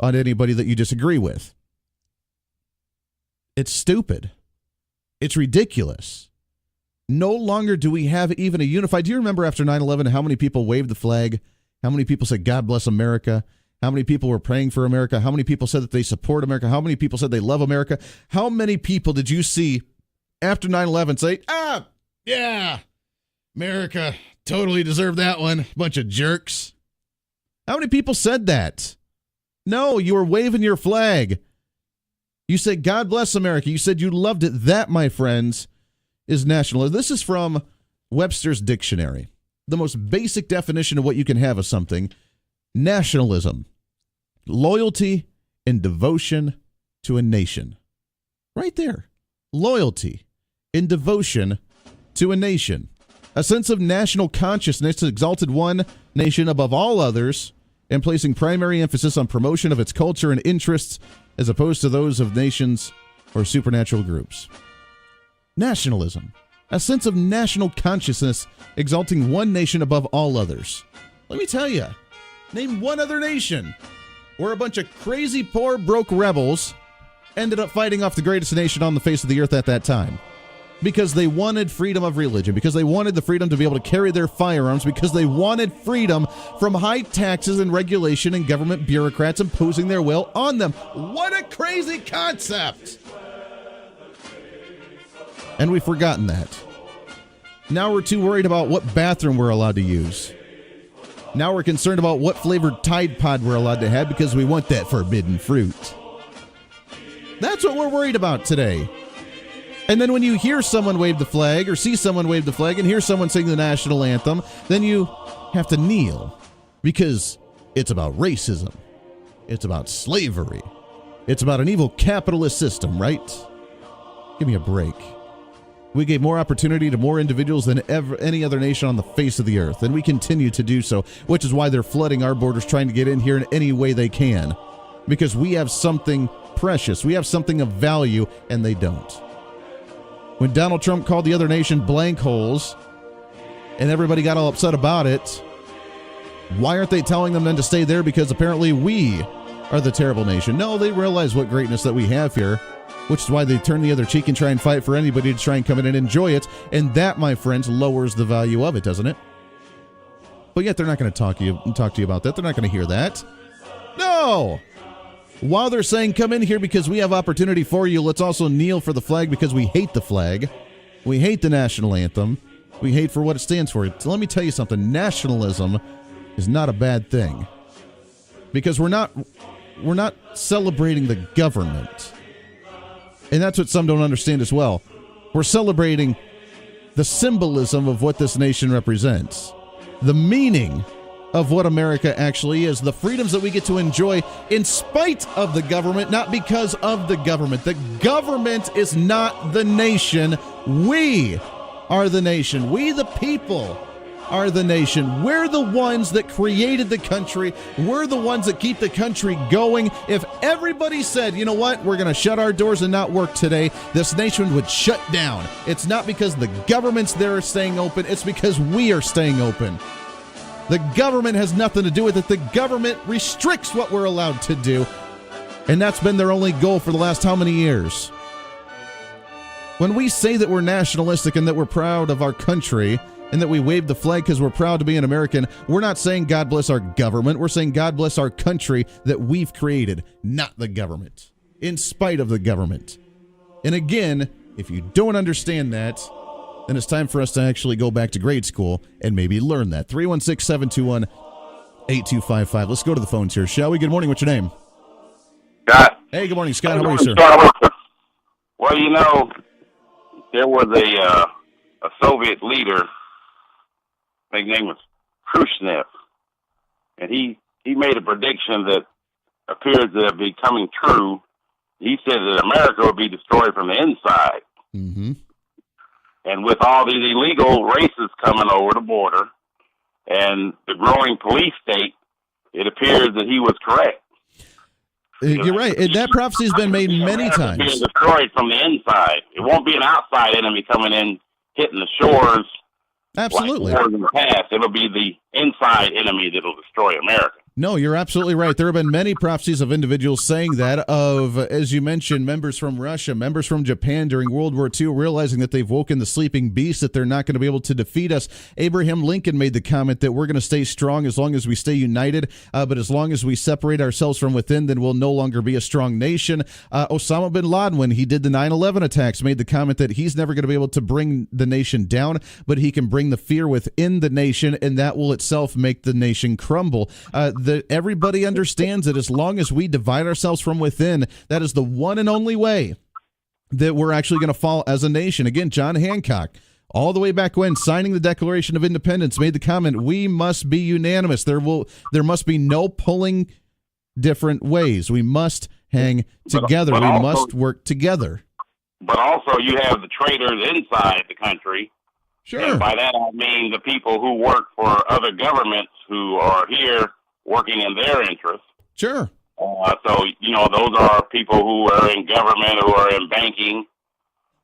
B: on anybody that you disagree with. It's stupid. It's ridiculous. No longer do we have even a unified. Do you remember after 9/11 how many people waved the flag? How many people said, God bless America? How many people were praying for America? How many people said that they support America? How many people said they love America? How many people did you see after 9/11 say, yeah, America totally deserved that one. Bunch of jerks. How many people said that? No, you were waving your flag. You said, God bless America. You said you loved it. That, my friends, is nationalism. This is from Webster's Dictionary. The most basic definition of what you can have of something. Nationalism. Loyalty and devotion to a nation. Right there. Loyalty and devotion to a nation. A sense of national consciousness exalted one nation above all others and placing primary emphasis on promotion of its culture and interests as opposed to those of nations or supernatural groups. Nationalism. A sense of national consciousness exalting one nation above all others. Let me tell you, name one other nation where a bunch of crazy, poor, broke rebels ended up fighting off the greatest nation on the face of the earth at that time. Because they wanted freedom of religion, because they wanted the freedom to be able to carry their firearms, because they wanted freedom from high taxes and regulation and government bureaucrats imposing their will on them. What a crazy concept! And we've forgotten that. Now we're too worried about what bathroom we're allowed to use. Now we're concerned about what flavored Tide Pod we're allowed to have because we want that forbidden fruit. That's what we're worried about today. And then when you hear someone wave the flag or see someone wave the flag and hear someone sing the national anthem, then you have to kneel because it's about racism. It's about slavery. It's about an evil capitalist system, right? Give me a break. We gave more opportunity to more individuals than ever any other nation on the face of the earth, and we continue to do so, which is why they're flooding our borders, trying to get in here in any way they can, because we have something precious, we have something of value, and they don't. When Donald Trump called the other nation blank holes, and everybody got all upset about it, why aren't they telling them then to stay there because apparently we are the terrible nation? No, they realize what greatness that we have here, which is why they turn the other cheek and try and fight for anybody to try and come in and enjoy it. And that, my friends, lowers the value of it, doesn't it? But yet they're not going to talk to you about that. They're not going to hear that. No! While they're saying, come in here because we have opportunity for you, let's also kneel for the flag because we hate the flag. We hate the national anthem. We hate for what it stands for. So let me tell you something. Nationalism is not a bad thing. Because we're not celebrating the government. And that's what some don't understand as well. We're celebrating the symbolism of what this nation represents. The meaning of what America actually is, the freedoms that we get to enjoy in spite of the government, not because of the government. The government is not the nation. We are the nation. We, the people, are the nation. We're the ones that created the country. We're the ones that keep the country going. If everybody said, you know what, we're going to shut our doors and not work today, this nation would shut down. It's not because the government's there staying open. It's because we are staying open. The government has nothing to do with it. The government restricts what we're allowed to do. And that's been their only goal for the last how many years? When we say that we're nationalistic and that we're proud of our country and that we wave the flag because we're proud to be an American, we're not saying God bless our government. We're saying God bless our country that we've created, not the government, in spite of the government. And again, if you don't understand that, then it's time for us to actually go back to grade school and maybe learn that. 316-721-8255. Let's go to the phones here, shall we? Good morning. What's your name?
H: Scott.
B: Hey, good morning, Scott. How are you, sir?
H: Well, you know, there was a Soviet leader, his name was Khrushchev, and he made a prediction that appears to be coming true. He said that America would be destroyed from the inside.
B: Mm-hmm.
H: And with all these illegal races coming over the border and the growing police state, it appears that he was correct.
B: You're right. And that prophecy has been made many times.
H: Being destroyed from the inside. It won't be an outside enemy coming in, hitting the shores.
B: Absolutely.
H: Like in the past, it'll be the inside enemy that'll destroy America.
B: No, you're absolutely right. There have been many prophecies of individuals saying that, of, as you mentioned, members from Russia, members from Japan during World War II, realizing that they've woken the sleeping beast, that they're not going to be able to defeat us. Abraham Lincoln made the comment that we're going to stay strong as long as we stay united, but as long as we separate ourselves from within, then we'll no longer be a strong nation. Osama bin Laden, when he did the 9/11 attacks, made the comment that he's never going to be able to bring the nation down, but he can bring the fear within the nation, and that will itself make the nation crumble. Everybody understands that as long as we divide ourselves from within, that is the one and only way that we're actually going to fall as a nation. Again, John Hancock, all the way back when, signing the Declaration of Independence, made the comment, we must be unanimous. There must be no pulling different ways. We must hang together. We must work together.
H: But also you have the traitors inside the country.
B: Sure.
H: And by that I mean the people who work for other governments who are here working in their interests.
B: Sure.
H: So, you know, those are people who are in government, who are in banking.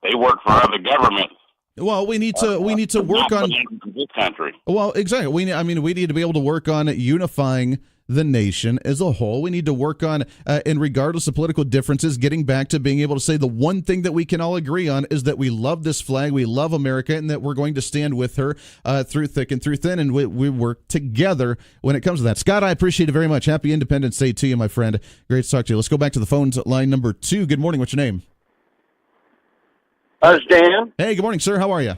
H: They work for other governments.
B: Well, we need to work on
H: this country.
B: Well, exactly. We need to be able to work on unifying the nation as a whole. We need to work on, and regardless of political differences, getting back to being able to say the one thing that we can all agree on is that we love this flag, we love America, and that we're going to stand with her through thick and through thin, and we work together when it comes to that. Scott, I appreciate it very much. Happy Independence Day to you, my friend. Great to talk to you. Let's go back to the phones at line number 2. Good morning. What's your name?
I: It's Dan.
B: Hey, good morning, sir. How are you?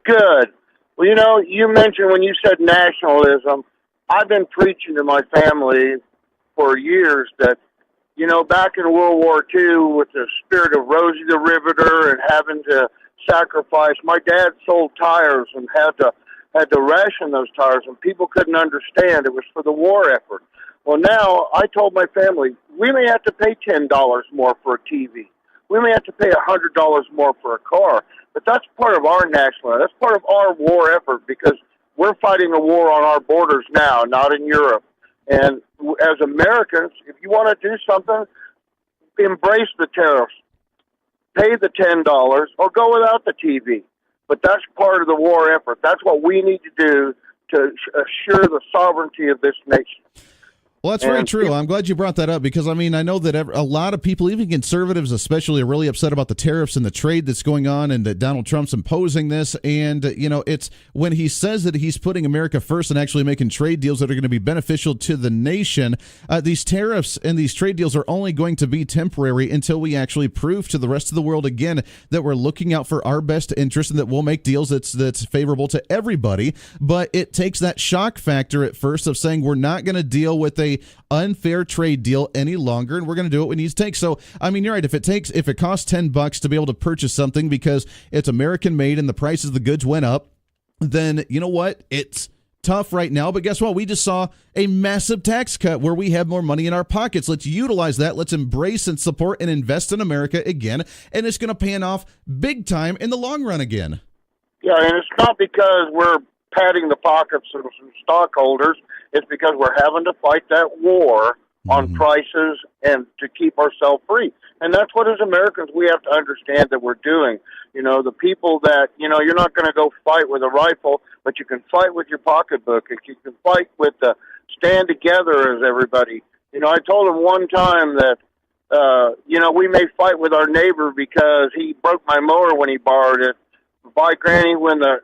I: Good. Well, you know, you mentioned when you said nationalism, I've been preaching to my family for years that, you know, back in World War II with the spirit of Rosie the Riveter and having to sacrifice, my dad sold tires and had to ration those tires, and people couldn't understand. It was for the war effort. Well, now I told my family, we may have to pay $10 more for a TV. We may have to pay $100 more for a car, but that's part of our national, that's part of our war effort, because we're fighting a war on our borders now, not in Europe. And as Americans, if you want to do something, embrace the tariffs. Pay the $10 or go without the TV. But that's part of the war effort. That's what we need to do to assure the sovereignty of this nation.
B: Well, that's very true. I'm glad you brought that up because, I mean, I know that a lot of people, even conservatives especially, are really upset about the tariffs and the trade that's going on and that Donald Trump's imposing this. And, you know, it's when he says that he's putting America first and actually making trade deals that are going to be beneficial to the nation, these tariffs and these trade deals are only going to be temporary until we actually prove to the rest of the world again that we're looking out for our best interest and that we'll make deals that's favorable to everybody. But it takes that shock factor at first of saying we're not going to deal with a unfair trade deal any longer, and we're going to do what we need to take. So, I mean, you're right. If it costs $10 to be able to purchase something because it's American made and the prices of the goods went up, then you know what? It's tough right now, but guess what? We just saw a massive tax cut where we have more money in our pockets. Let's utilize that. Let's embrace and support and invest in America again, and it's going to pay off big time in the long run again.
I: Yeah, and it's not because we're patting the pockets of some stockholders. It's because we're having to fight that war on prices and to keep ourselves free. And that's what, as Americans, we have to understand that we're doing. You know, the people that, you know, you're not going to go fight with a rifle, but you can fight with your pocketbook. You can fight with the stand together as everybody. You know, I told him one time that, you know, we may fight with our neighbor because he broke my mower when he borrowed it. By Granny, when the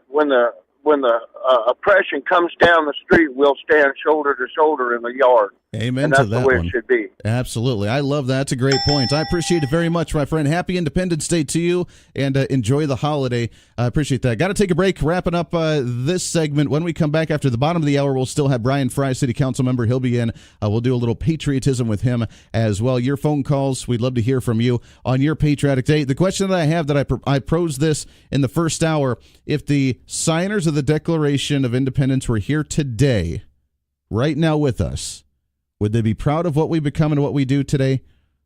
I: oppression comes down the street, we'll stand shoulder to shoulder in the yard.
B: Amen
I: and that's
B: to that
I: the way
B: one.
I: It should be.
B: Absolutely. I love that. It's a great point. I appreciate it very much, my friend. Happy Independence Day to you, and enjoy the holiday. I appreciate that. Got to take a break, wrapping up this segment. When we come back after the bottom of the hour, we'll still have Brian Fry, City Council member. He'll be in. We'll do a little patriotism with him as well. Your phone calls, we'd love to hear from you on your patriotic day. The question that I have that I posed this in the first hour, if the signers of the Declaration of Independence were here today, right now with us, would they be proud of what we become and what we do today,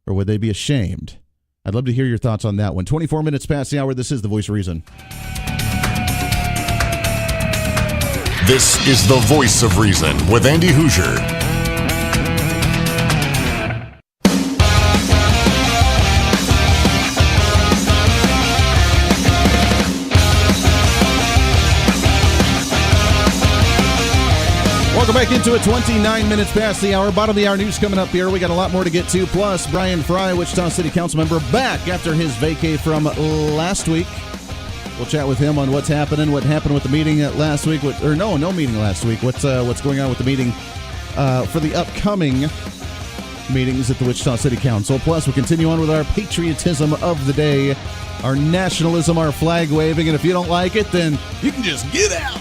B: or would they be ashamed? I'd love to hear your thoughts on that one. 24 minutes past the hour. This is The Voice of Reason.
A: This is The Voice of Reason with Andy Hoosier.
B: Welcome back into it. 29 minutes past the hour. Bottom of the hour news coming up here. We got a lot more to get to. Plus, Brian Fry, Wichita City Council member, back after his vacay from last week. We'll chat with him on what's happening, what happened with the meeting last week, no meeting last week. What's going on with the meeting for the upcoming meetings at the Wichita City Council. Plus, we'll continue on with our patriotism of the day, our nationalism, our flag waving, and if you don't like it, then you can just get out,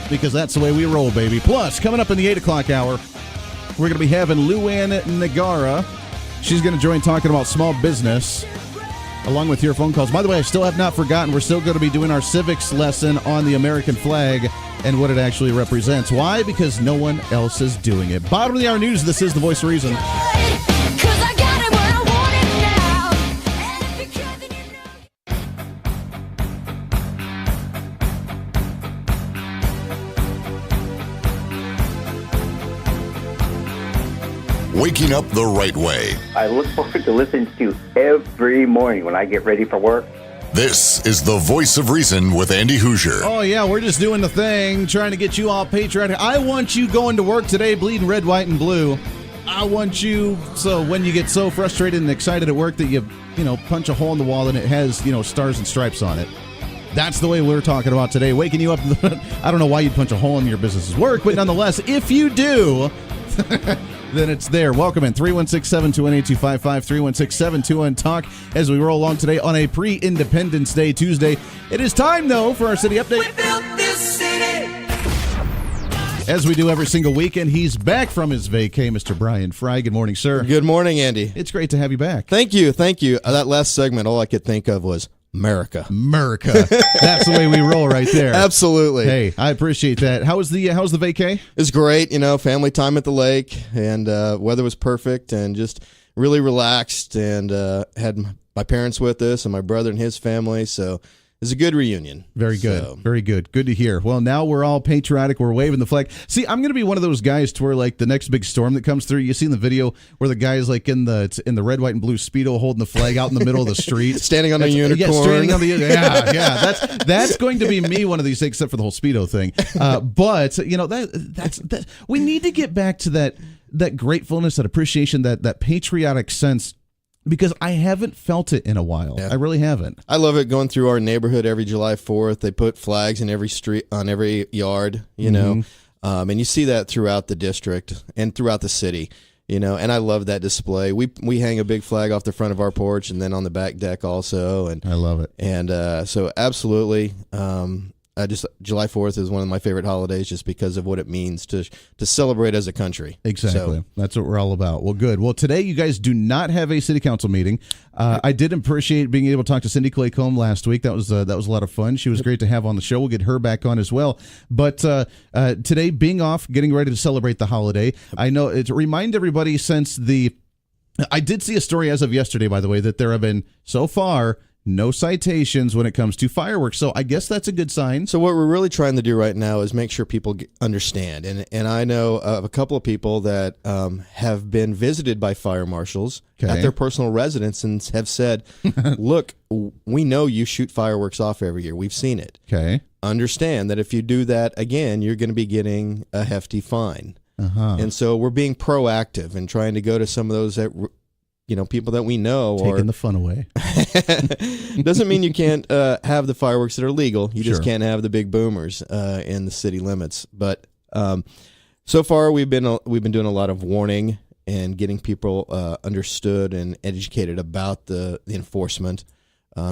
B: because that's the way we roll, baby. Plus, coming up in the 8 o'clock hour, we're going to be having LuAnn Nigara. She's going to join talking about small business, along with your phone calls. By the way, I still have not forgotten, we're still going to be doing our civics lesson on the American flag and what it actually represents. Why? Because no one else is doing it. Bottom of the hour news, this is The Voice of Reason.
A: Waking up the right way.
J: I look forward to listening to you every morning when I get ready for work.
A: This is The Voice of Reason with Andy Hoosier.
B: Oh, yeah, we're just doing the thing, trying to get you all patriotic. I want you going to work today bleeding red, white, and blue. I want you, so when you get so frustrated and excited at work that you punch a hole in the wall and it has, stars and stripes on it. That's the way we're talking about today, waking you up. I don't know why you'd punch a hole in your business's work, but nonetheless, if you do, then it's there. Welcome in 316-721-8255, 316-721-TALK as we roll along today on a pre-Independence Day Tuesday. It is time, though, for our city update.
C: We built this city.
B: As we do every single week, and he's back from his vacay, Mr. Brian Fry. Good morning, sir.
K: Good morning, Andy.
B: It's great to have you back.
K: Thank you. That last segment, all I could think of was America.
B: That's the way we roll right there.
K: Absolutely.
B: Hey, I appreciate that. How's the vacay?
K: It's great, family time at the lake, and weather was perfect, and just really relaxed, and had my parents with us and my brother and his family, so it's a good reunion.
B: Very good. Very good. Good to hear. Well, now we're all patriotic. We're waving the flag. See, I'm going to be one of those guys to where, like, the next big storm that comes through, you see in the video where the guy is, like, in the red, white, and blue Speedo holding the flag out in the middle of the street.
K: Standing on a unicorn.
B: Yeah, standing on the yeah. That's going to be me one of these things, except for the whole Speedo thing. But, that's we need to get back to that gratefulness, that appreciation, that patriotic sense, because I haven't felt it in a while. Yeah. I really haven't.
K: I love it going through our neighborhood every July 4th. They put flags in every street, on every yard, and you see that throughout the district and throughout the city, and I love that display. We hang a big flag off the front of our porch and then on the back deck also. And
B: I love it.
K: And so absolutely, just July 4th is one of my favorite holidays just because of what it means to celebrate as a country.
B: Exactly. That's what we're all about. Well, good. Well, today you guys do not have a city council meeting. I did appreciate being able to talk to Cindy Claycomb last week. That was a lot of fun. She was great to have on the show. We'll get her back on as well. But today being off, getting ready to celebrate the holiday, I know to remind everybody I did see a story as of yesterday, by the way, that there have been so far no citations when it comes to fireworks. So I guess that's a good sign.
K: So what we're really trying to do right now is make sure people understand. And I know of a couple of people that have been visited by fire marshals at their personal residence and have said, look, we know you shoot fireworks off every year. We've seen it.
B: Okay.
K: Understand that if you do that again, you're going to be getting a hefty fine. And so we're being proactive and trying to go to some of those that, people that we know.
B: Taking the fun away.
K: Doesn't mean you can't have the fireworks that are legal. You just can't have the big boomers in the city limits. But so far we've been doing a lot of warning and getting people understood and educated about the enforcement.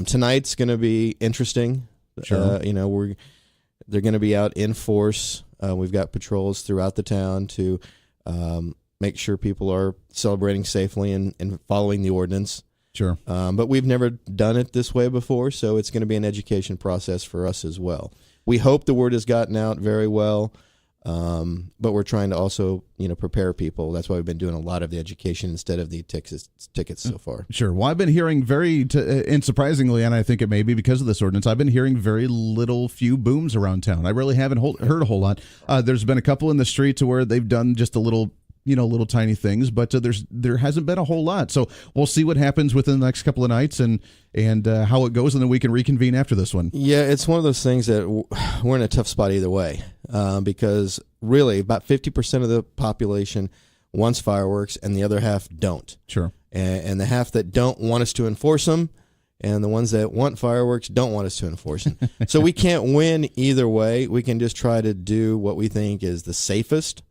K: Tonight's going to be interesting. They're going to be out in force. We've got patrols throughout the town to make sure people are celebrating safely and following the ordinance.
B: Sure.
K: But we've never done it this way before, so it's going to be an education process for us as well. We hope the word has gotten out very well, but we're trying to also, prepare people. That's why we've been doing a lot of the education instead of the tickets so far.
B: Sure. Well, I've been hearing and surprisingly, and I think it may be because of this ordinance, I've been hearing very few booms around town. I really haven't heard a whole lot. There's been a couple in the street to where they've done just a little tiny things, but there hasn't been a whole lot. So we'll see what happens within the next couple of nights and how it goes, and then we can reconvene after this one.
K: Yeah, it's one of those things that we're in a tough spot either way, because really about 50% of the population wants fireworks and the other half don't.
B: Sure.
K: And the half that don't want us to enforce them, and the ones that want fireworks don't want us to enforce them. So we can't win either way. We can just try to do what we think is the safest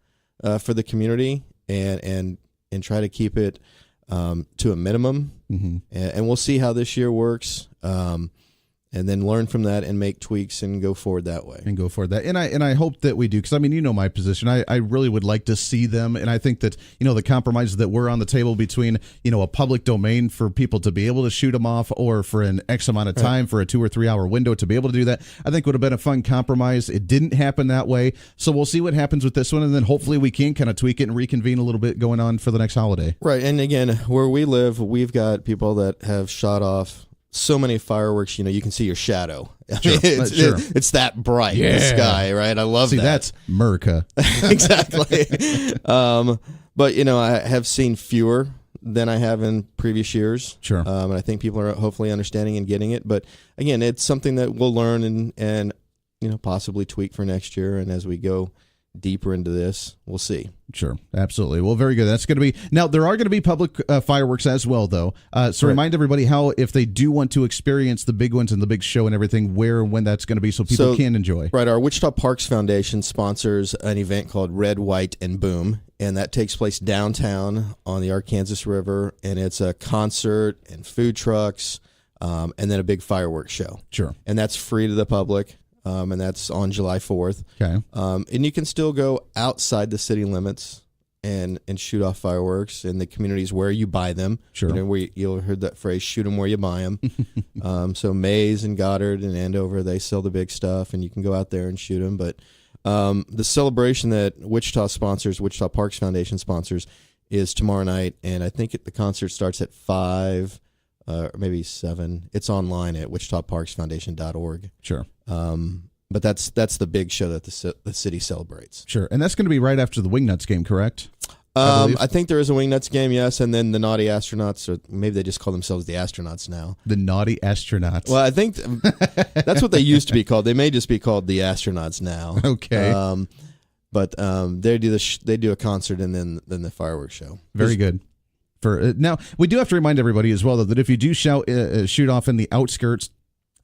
K: for the community and try to keep it to a minimum. Mm-hmm. And we'll see how this year works, and then learn from that and make tweaks and go forward that way.
B: And I hope that we do, because my position. I really would like to see them, and I think that the compromises that were on the table between a public domain for people to be able to shoot them off, or for an X amount of time for a 2 or 3 hour window to be able to do that, I think would have been a fun compromise. It didn't happen that way, so we'll see what happens with this one, and then hopefully we can kind of tweak it and reconvene a little bit going on for the next holiday.
K: Right, and again, where we live, we've got people that have shot off so many fireworks, you can see your shadow.
B: Sure.
K: It's that bright in the sky, right? I love that.
B: That's America.
K: Exactly. But, I have seen fewer than I have in previous years.
B: Sure.
K: And I think people are hopefully understanding and getting it. But, again, it's something that we'll learn and possibly tweak for next year. And as we go deeper into this, we'll see.
B: Sure, absolutely. Well, very good. That's going to be now. There are going to be public fireworks as well, though. So remind everybody how, if they do want to experience the big ones and the big show and everything, where and when that's going to be, so people can enjoy.
K: Right. Our Wichita Parks Foundation sponsors an event called Red, White, and Boom, and that takes place downtown on the Arkansas River, and it's a concert and food trucks, and then a big fireworks show.
B: Sure.
K: And that's free to the public. And that's on July 4th.
B: Okay.
K: And you can still go outside the city limits and shoot off fireworks in the communities where you buy them.
B: Sure.
K: You'll heard that phrase, shoot them where you buy them. So Mays and Goddard and Andover, they sell the big stuff, and you can go out there and shoot them. But the celebration that Wichita sponsors, Wichita Parks Foundation sponsors, is tomorrow night, and I think the concert starts at 5 or maybe 7. It's online at wichitaparksfoundation.org.
B: Sure.
K: But that's the big show that the city celebrates.
B: Sure. And that's going to be right after the Wingnuts game, correct?
K: I think there is a Wingnuts game, yes, and then the Naughty Astronauts, or maybe they just call themselves the Astronauts now.
B: The Naughty Astronauts.
K: Well, I think that's what they used to be called. They may just be called the Astronauts now.
B: Okay.
K: But they do a concert and then the fireworks show.
B: Very good. Now, we do have to remind everybody as well, though, that if you do shoot off in the outskirts,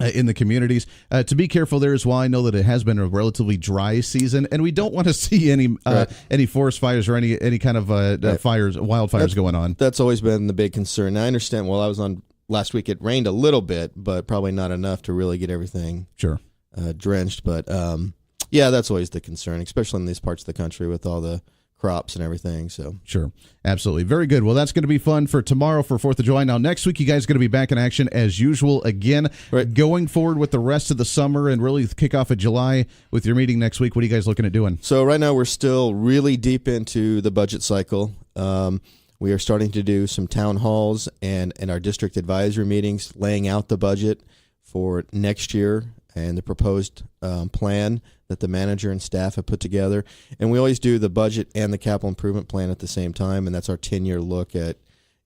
B: in the communities, to be careful there as well. I know that it has been a relatively dry season, and we don't want to see any forest fires or any kind of wildfires going on.
K: That's always been the big concern. Now, I understand. While I was on last week, it rained a little bit, but probably not enough to really get everything drenched. But yeah, that's always the concern, especially in these parts of the country with all the crops and everything. So
B: sure, absolutely, very good. Well, that's going to be fun for tomorrow for 4th of July. Now next week you guys are going to be back in action as usual again,
K: right,
B: going forward with the rest of the summer and really kick off of July with your meeting next week. What are you guys looking at doing?
K: So right now we're still really deep into the budget cycle. We are starting to do some town halls and our district advisory meetings, laying out the budget for next year and the proposed plan that the manager and staff have put together. And we always do the budget and the capital improvement plan at the same time, and that's our 10-year look at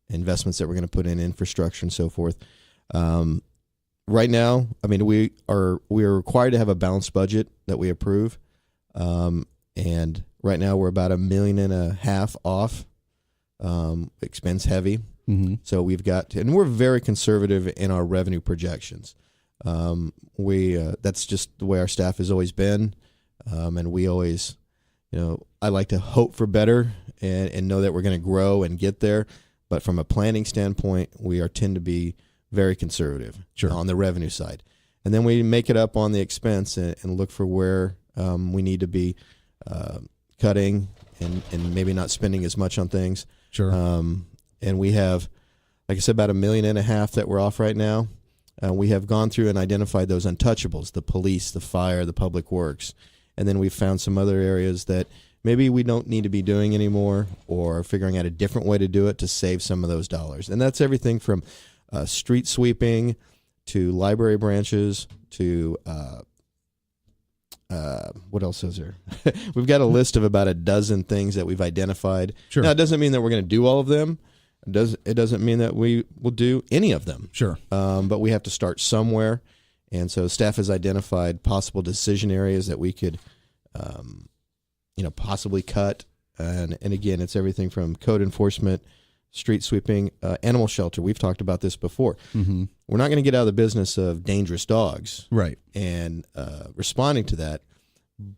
K: investments that we're going to put in infrastructure and so forth. Right now, I mean, we are required to have a balanced budget that we approve, and right now we're about $1.5 million off, expense heavy.
B: Mm-hmm.
K: So we've got, and we're very conservative in our revenue projections. That's just the way our staff has always been. And we always, I like to hope for better and know that we're going to grow and get there. But from a planning standpoint, we tend to be very conservative on the revenue side. And then we make it up on the expense and look for where we need to be cutting and maybe not spending as much on things.
B: Sure.
K: And we have, like I said, about $1.5 million that we're off right now. We have gone through and identified those untouchables, the police, the fire, the public works. And then we've found some other areas that maybe we don't need to be doing anymore, or figuring out a different way to do it to save some of those dollars. And that's everything from street sweeping to library branches to what else is there? We've got a list of about a dozen things that we've identified.
B: Sure.
K: Now, it doesn't mean that we're going to do all of them. It doesn't mean that we will do any of them.
B: Sure.
K: But we have to start somewhere. And so staff has identified possible decision areas that we could, possibly cut. And again, it's everything from code enforcement, street sweeping, animal shelter. We've talked about this before.
B: Mm-hmm.
K: We're not going to get out of the business of dangerous dogs.
B: Right.
K: And responding to that.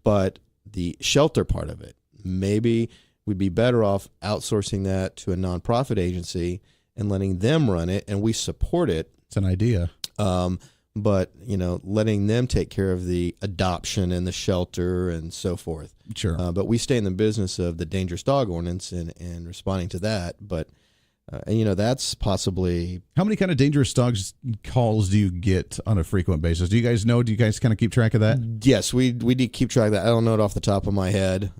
K: But the shelter part of it, maybe we'd be better off outsourcing that to a nonprofit agency and letting them run it, and we support it.
B: It's an idea.
K: But, letting them take care of the adoption and the shelter and so forth.
B: Sure.
K: But we stay in the business of the dangerous dog ordinance and responding to that. But, that's possibly...
B: How many kind of dangerous dogs calls do you get on a frequent basis? Do you guys know? Do you guys kind of keep track of that?
K: Yes, we do keep track of that. I don't know it off the top of my head.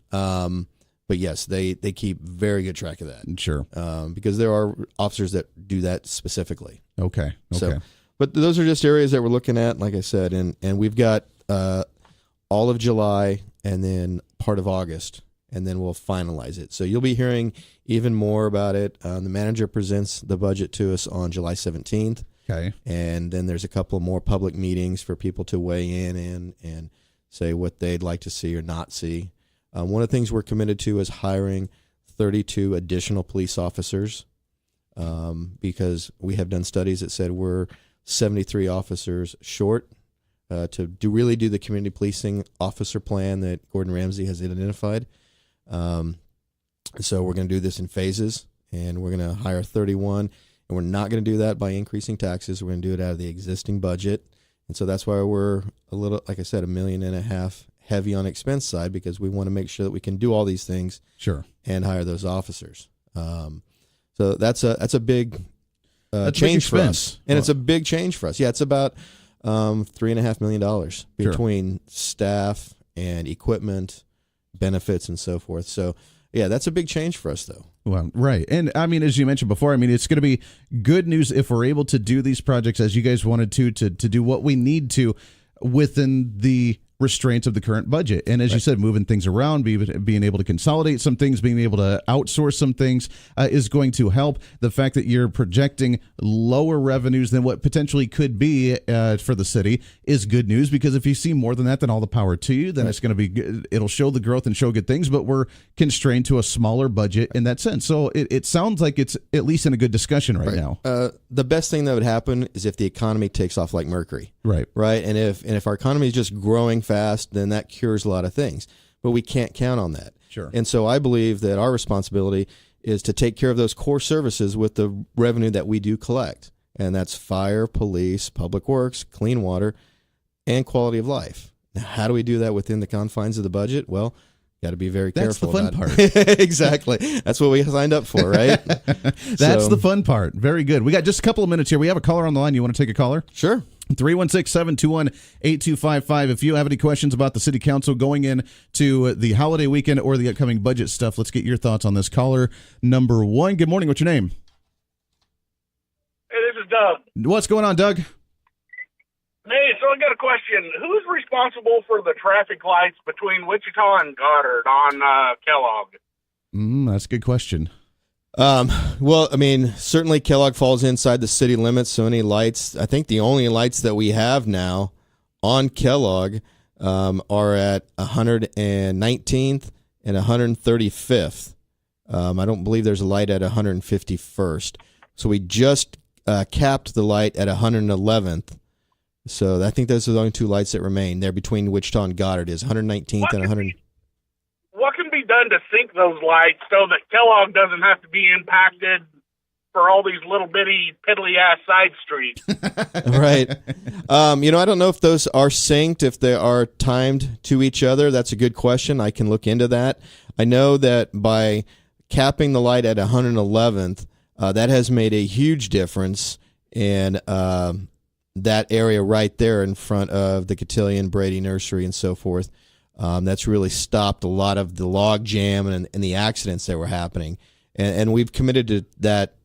K: But yes, they keep very good track of that.
B: Sure.
K: Because there are officers that do that specifically.
B: Okay.
K: So, but those are just areas that we're looking at, like I said, and we've got all of July and then part of August, and then we'll finalize it. So you'll be hearing even more about it. The manager presents the budget to us on July 17th.
B: Okay.
K: And then there's a couple more public meetings for people to weigh in and say what they'd like to see or not see. One of the things we're committed to is hiring 32 additional police officers, because we have done studies that said we're 73 officers short to really do the community policing officer plan that Gordon Ramsay has identified. So we're going to do this in phases, and we're going to hire 31, and we're not going to do that by increasing taxes. We're going to do it out of the existing budget. And so that's why we're a little, like I said, $1.5 million heavy on expense side, because we want to make sure that we can do all these things.
B: Sure.
K: And hire those officers. So that's a big change for us, and it's a big change for us. Yeah, it's about $3.5 million between staff and equipment, benefits, and so forth. So yeah, that's a big change for us, though.
B: Well, right. And I mean, as you mentioned before, I mean, it's going to be good news if we're able to do these projects as you guys wanted to do what we need to within the restraints of the current budget. And as you said, moving things around, being able to consolidate some things, being able to outsource some things is going to help. The fact that you're projecting lower revenues than what potentially could be for the city is good news, because if you see more than that, then all the power to you. Then it's going to be good. It'll show the growth and show good things, but we're constrained to a smaller budget in that sense. So it sounds like it's at least in a good discussion right now.
K: The best thing that would happen is if the economy takes off like Mercury.
B: Right.
K: And if our economy is just growing fast, then that cures a lot of things. But we can't count on that.
B: Sure.
K: And so I believe that our responsibility is to take care of those core services with the revenue that we do collect. And that's fire, police, public works, clean water. and quality of life. Now, how do we do that within the confines of the budget? Well, got to be very careful.
B: That's the fun
K: part. Exactly. That's what we signed up for, right?
B: That's the fun part. Very good. We got just a couple of minutes here. We have a caller on the line. You want to take a caller?
K: Sure.
B: 316-721-8255. If you have any questions about the city council going into the holiday weekend or the upcoming budget stuff, let's get your thoughts on this. Caller number 1. Good morning. What's your name?
L: Hey, this is Doug.
B: What's going on, Doug?
L: Hey, so I got a question. Who's responsible for the traffic lights between Wichita and Goddard on Kellogg?
B: That's a good question.
K: Well, I mean, certainly Kellogg falls inside the city limits, so any lights, I think the only lights that we have now on Kellogg are at 119th and 135th. I don't believe there's a light at 151st. So we just capped the light at 111th. So I think those are the only two lights that remain there between Wichita and Goddard is 119th and 100.
L: What can be done to sync those lights so that Kellogg doesn't have to be impacted for all these little bitty piddly-ass side streets?
K: Right. I don't know if those are synced, if they are timed to each other. That's a good question. I can look into that. I know that by capping the light at 111th, that has made a huge difference in that area right there in front of the Cotillion, Brady Nursery, and so forth. That's really stopped a lot of the log jam and the accidents that were happening. And we've committed to that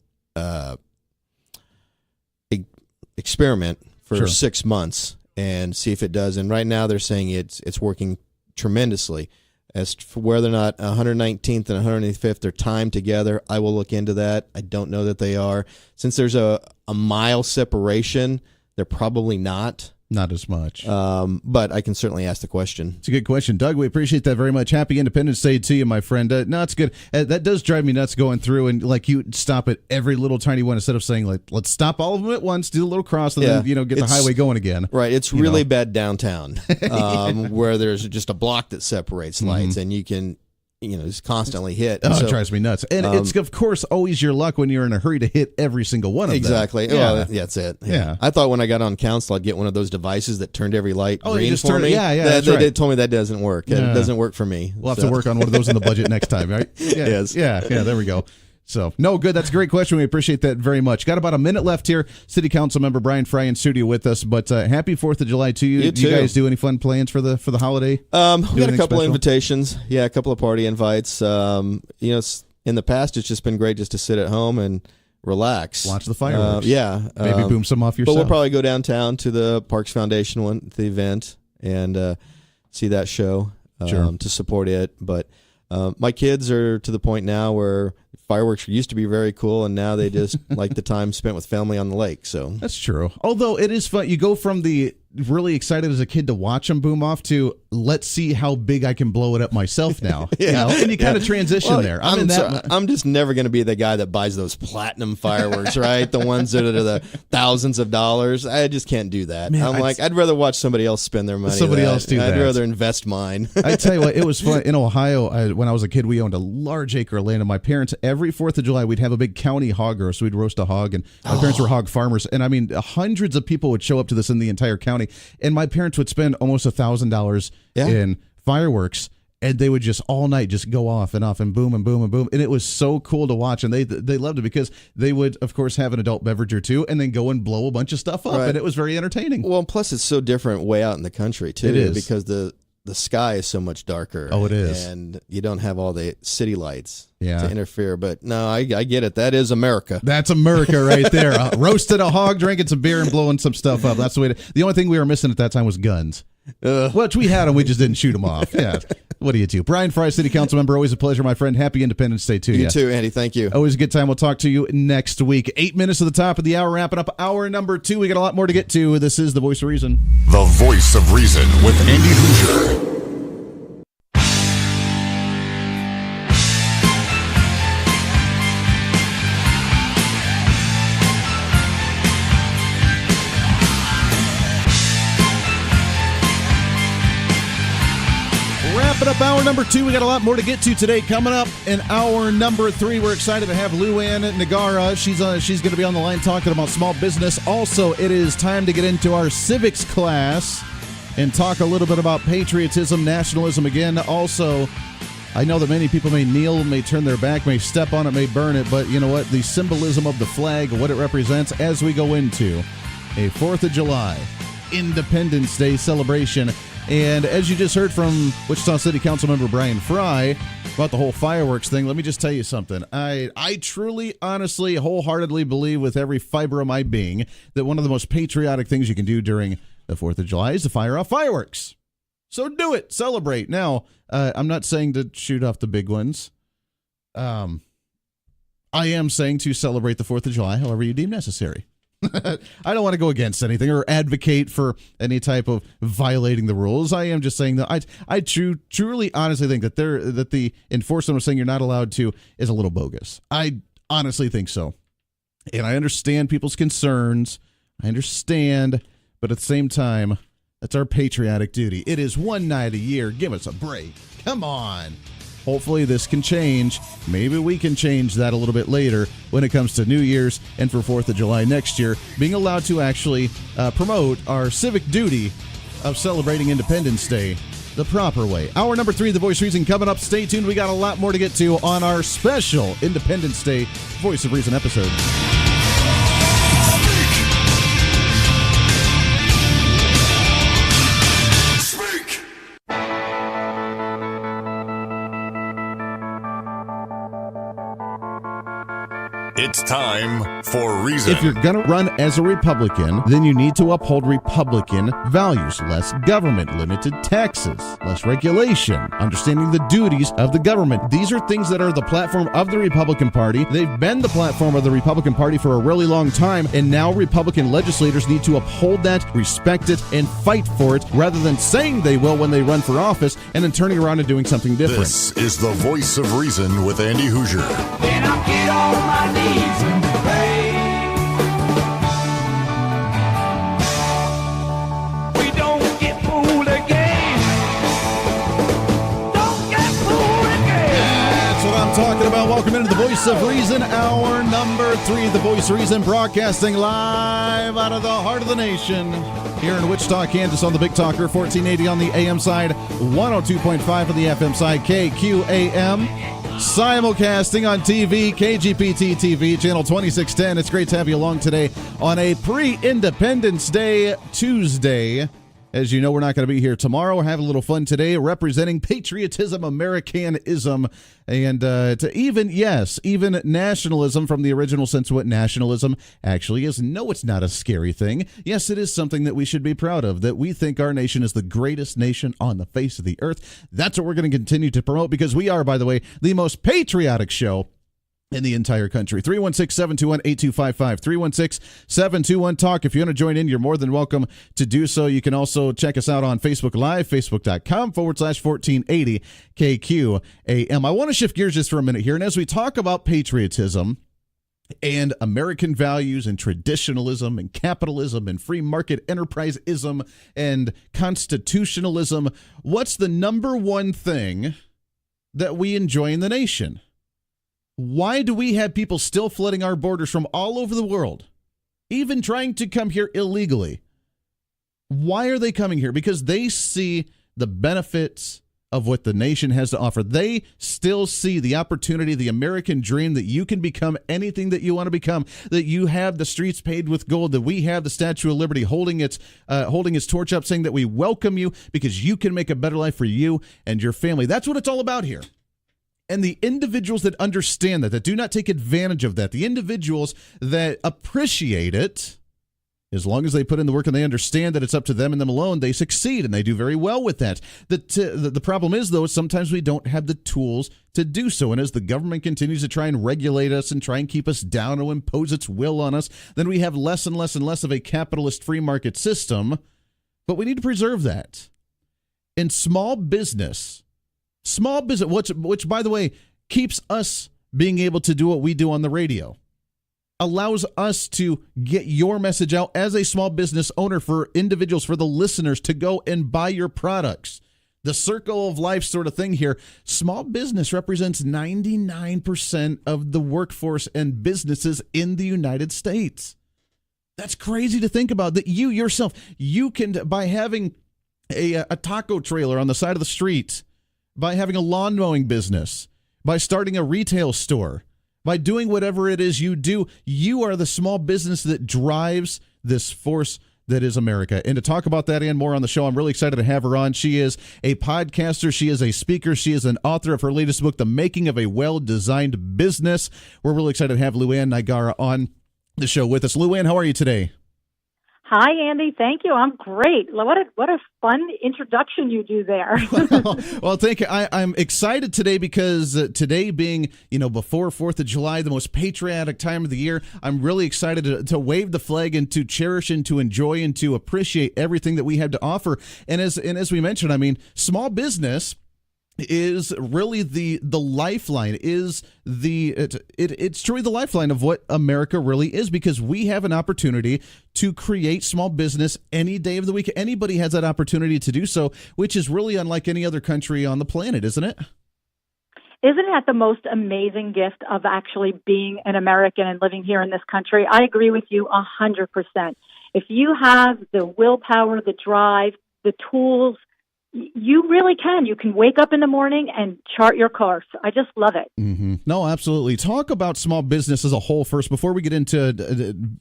K: experiment for 6 months and see if it does. And right now they're saying it's working tremendously. As for whether or not 119th and 185th are timed together, I will look into that. I don't know that they are. Since there's a mile separation, they're probably not.
B: Not as much.
K: But I can certainly ask the question.
B: It's a good question. Doug, we appreciate that very much. Happy Independence Day to you, my friend. No, it's good. That does drive me nuts going through, and like you stop at every little tiny one instead of saying, like, let's stop all of them at once, do a little cross, and then, get the highway going again.
K: Right. It's really bad downtown where there's just a block that separates lights, and you can... just constantly hit.
B: Oh, it drives me nuts. And it's, of course, always your luck when you're in a hurry to hit every single one of them.
K: Exactly.
B: Yeah.
K: Well, that's it.
B: Yeah.
K: I thought when I got on council, I'd get one of those devices that turned every light green for me.
B: Yeah,
K: They told me that doesn't work. It doesn't work for me.
B: We'll have to work on one of those in the budget next time, right? Yeah.
K: Yes.
B: Yeah, there we go. So, no, good. That's a great question. We appreciate that very much. Got about a minute left here. City Council member Brian Fry in studio with us. But happy 4th of July to you. Do you guys do any fun plans for the holiday?
K: We got a couple of invitations. Yeah, a couple of party invites. In the past, it's just been great just to sit at home and relax.
B: Watch the fireworks. Maybe boom some off yourself.
K: But we'll probably go downtown to the Parks Foundation the event, and see that show to support it. But my kids are to the point now where fireworks used to be very cool, and now they just like the time spent with family on the lake. So
B: that's true. Although it is fun. You go from the really excited as a kid to watch them boom off to let's see how big I can blow it up myself now. And you kind of transition there.
K: I'm just never going to be the guy that buys those platinum fireworks, right? The ones that are the thousands of dollars. I just can't do that. Man, I'd rather watch somebody else spend their money.
B: Somebody else do that.
K: I'd rather invest mine.
B: I tell you what, it was fun. In Ohio, when I was a kid, we owned a large acre of land, and my parents, every 4th of July, we'd have a big county hog roast. So we'd roast a hog, and my parents were hog farmers. And I mean, hundreds of people would show up to this in the entire county. And my parents would spend almost $1,000 in fireworks, and they would just all night just go off and boom and boom and boom. And it was so cool to watch, and they loved it because they would, of course, have an adult beverage or two and then go and blow a bunch of stuff up, and it was very entertaining.
K: Well, plus it's so different way out in the country, too.
B: It is.
K: Because the sky is so much darker.
B: Oh, it is.
K: And you don't have all the city lights
B: to
K: interfere. But no, I get it. That is America.
B: That's America right there. Roasting a hog, drinking some beer, and blowing some stuff up. That's the way the only thing we were missing at that time was guns. Which we had them, we just didn't shoot them off. Yeah. What do you do? Brian Fry, City Council member, always a pleasure, my friend. Happy Independence Day to you.
K: You too, Andy. Thank you.
B: Always a good time. We'll talk to you next week. 8 minutes to the top of the hour, wrapping up hour number 2. We got a lot more to get to. This is The Voice of Reason.
A: The Voice of Reason with Andy Hoosier.
B: Wrapping up hour number 2. We got a lot more to get to today. Coming up in hour number 3, we're excited to have LuAnn Nigara. She's going to be on the line talking about small business. Also, it is time to get into our civics class. and talk a little bit about patriotism, nationalism again. Also, I know that many people may kneel, may turn their back, may step on it, may burn it, but you know what? The symbolism of the flag, what it represents as we go into a 4th of July Independence Day celebration. And as you just heard from Wichita City Council member Brian Fry about the whole fireworks thing, let me just tell you something. I truly, honestly, wholeheartedly believe with every fiber of my being that one of the most patriotic things you can do during the 4th of July is to fire off fireworks. So do it. Celebrate. Now, I'm not saying to shoot off the big ones. I am saying to celebrate the 4th of July however you deem necessary. I don't want to go against anything or advocate for any type of violating the rules. I am just saying that I truly, honestly think that the enforcement of saying you're not allowed to is a little bogus. I honestly think so. And I understand people's concerns. I understand. But at the same time, that's our patriotic duty. It is one night a year. Give us a break. Come on. Hopefully this can change. Maybe we can change that a little bit later when it comes to New Year's and for 4th of July next year, being allowed to actually promote our civic duty of celebrating Independence Day the proper way. Hour number 3, The Voice of Reason, coming up. Stay tuned. We got a lot more to get to on our special Independence Day Voice of Reason episode.
A: It's time for Reason.
B: If you're going to run as a Republican, then you need to uphold Republican values. Less government, limited taxes, less regulation, understanding the duties of the government. These are things that are the platform of the Republican Party. They've been the platform of the Republican Party for a really long time, and now Republican legislators need to uphold that, respect it, and fight for it, rather than saying they will when they run for office and then turning around and doing something different.
A: This is the Voice of Reason with Andy Hoosier.
C: Then I get on my knees and pray. We don't get fooled again. Don't get fooled again.
B: That's what I'm talking about. Welcome into the Voice of Reason, hour number 3. The Voice of Reason broadcasting live out of the heart of the nation here in Wichita, Kansas on the Big Talker, 1480 on the AM side, 102.5 on the FM side, KQAM. Simulcasting on TV, KGPT TV, channel 2610. It's great to have you along today on a pre-Independence Day Tuesday. As you know, we're not going to be here tomorrow. We're having a little fun today representing patriotism, Americanism, and even nationalism from the original sense of what nationalism actually is. No, it's not a scary thing. Yes, it is something that we should be proud of, that we think our nation is the greatest nation on the face of the earth. That's what we're going to continue to promote because we are, by the way, the most patriotic show in the entire country. 316-721-8255. 316-721-TALK. If you want to join in, you're more than welcome to do so. You can also check us out on Facebook Live, facebook.com/1480 KQAM. I want to shift gears just for a minute here. And as we talk about patriotism and American values and traditionalism and capitalism and free market enterpriseism and constitutionalism, what's the number one thing that we enjoy in the nation? Why do we have people still flooding our borders from all over the world, even trying to come here illegally? Why are they coming here? Because they see the benefits of what the nation has to offer. They still see the opportunity, the American dream, that you can become anything that you want to become, that you have the streets paved with gold, that we have the Statue of Liberty holding its torch up, saying that we welcome you because you can make a better life for you and your family. That's what it's all about here. And the individuals that understand that do not take advantage of that, the individuals that appreciate it, as long as they put in the work and they understand that it's up to them and them alone, they succeed, and they do very well with that. The problem is, though, sometimes we don't have the tools to do so. And as the government continues to try and regulate us and try and keep us down or impose its will on us, then we have less and less and less of a capitalist free market system. But we need to preserve that. In small business, which, by the way, keeps us being able to do what we do on the radio, allows us to get your message out as a small business owner, for individuals, for the listeners to go and buy your products. The circle of life sort of thing here. Small business represents 99% of the workforce and businesses in the United States. That's crazy to think about, that you yourself, you can, by having a taco trailer on the side of the street, by having a lawn mowing business, by starting a retail store, by doing whatever it is you do. You are the small business that drives this force that is America. And to talk about that and more on the show, I'm really excited to have her on. She is a podcaster. She is a speaker. She is an author of her latest book, The Making of a Well-Designed Business. We're really excited to have LuAnn Nigara on the show with us. LuAnn, how are you today?
M: Hi, Andy. Thank you. I'm great. What a fun introduction you do there.
B: Well, thank you. I'm excited today because today being, before 4th of July, the most patriotic time of the year, I'm really excited to wave the flag and to cherish and to enjoy and to appreciate everything that we have to offer. And as we mentioned, small business is really the lifeline, it's truly the lifeline of what America really is, because we have an opportunity to create small business any day of the week. Anybody has that opportunity to do so, which is really unlike any other country on the planet, isn't it?
M: Isn't that the most amazing gift of actually being an American and living here in this country? I agree with you 100%. If you have the willpower, the drive, the tools, you really can. You can wake up in the morning and chart your course. I just love it.
B: Mm-hmm. No, absolutely. Talk about small business as a whole first, before we get into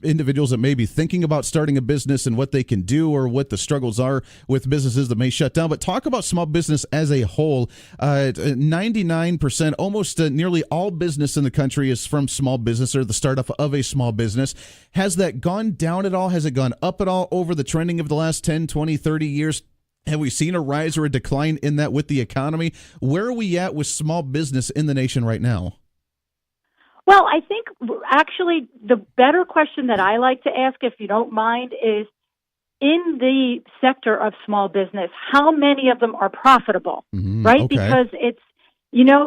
B: individuals that may be thinking about starting a business and what they can do or what the struggles are with businesses that may shut down. But talk about small business as a whole. 99%, almost nearly all business in the country is from small business or the startup of a small business. Has that gone down at all? Has it gone up at all over the trending of the last 10, 20, 30 years? Have we seen a rise or a decline in that with the economy? Where are we at with small business in the nation right now?
M: Well, I think actually the better question that I like to ask, if you don't mind, is in the sector of small business, how many of them are profitable, right?
B: Okay.
M: Because it's,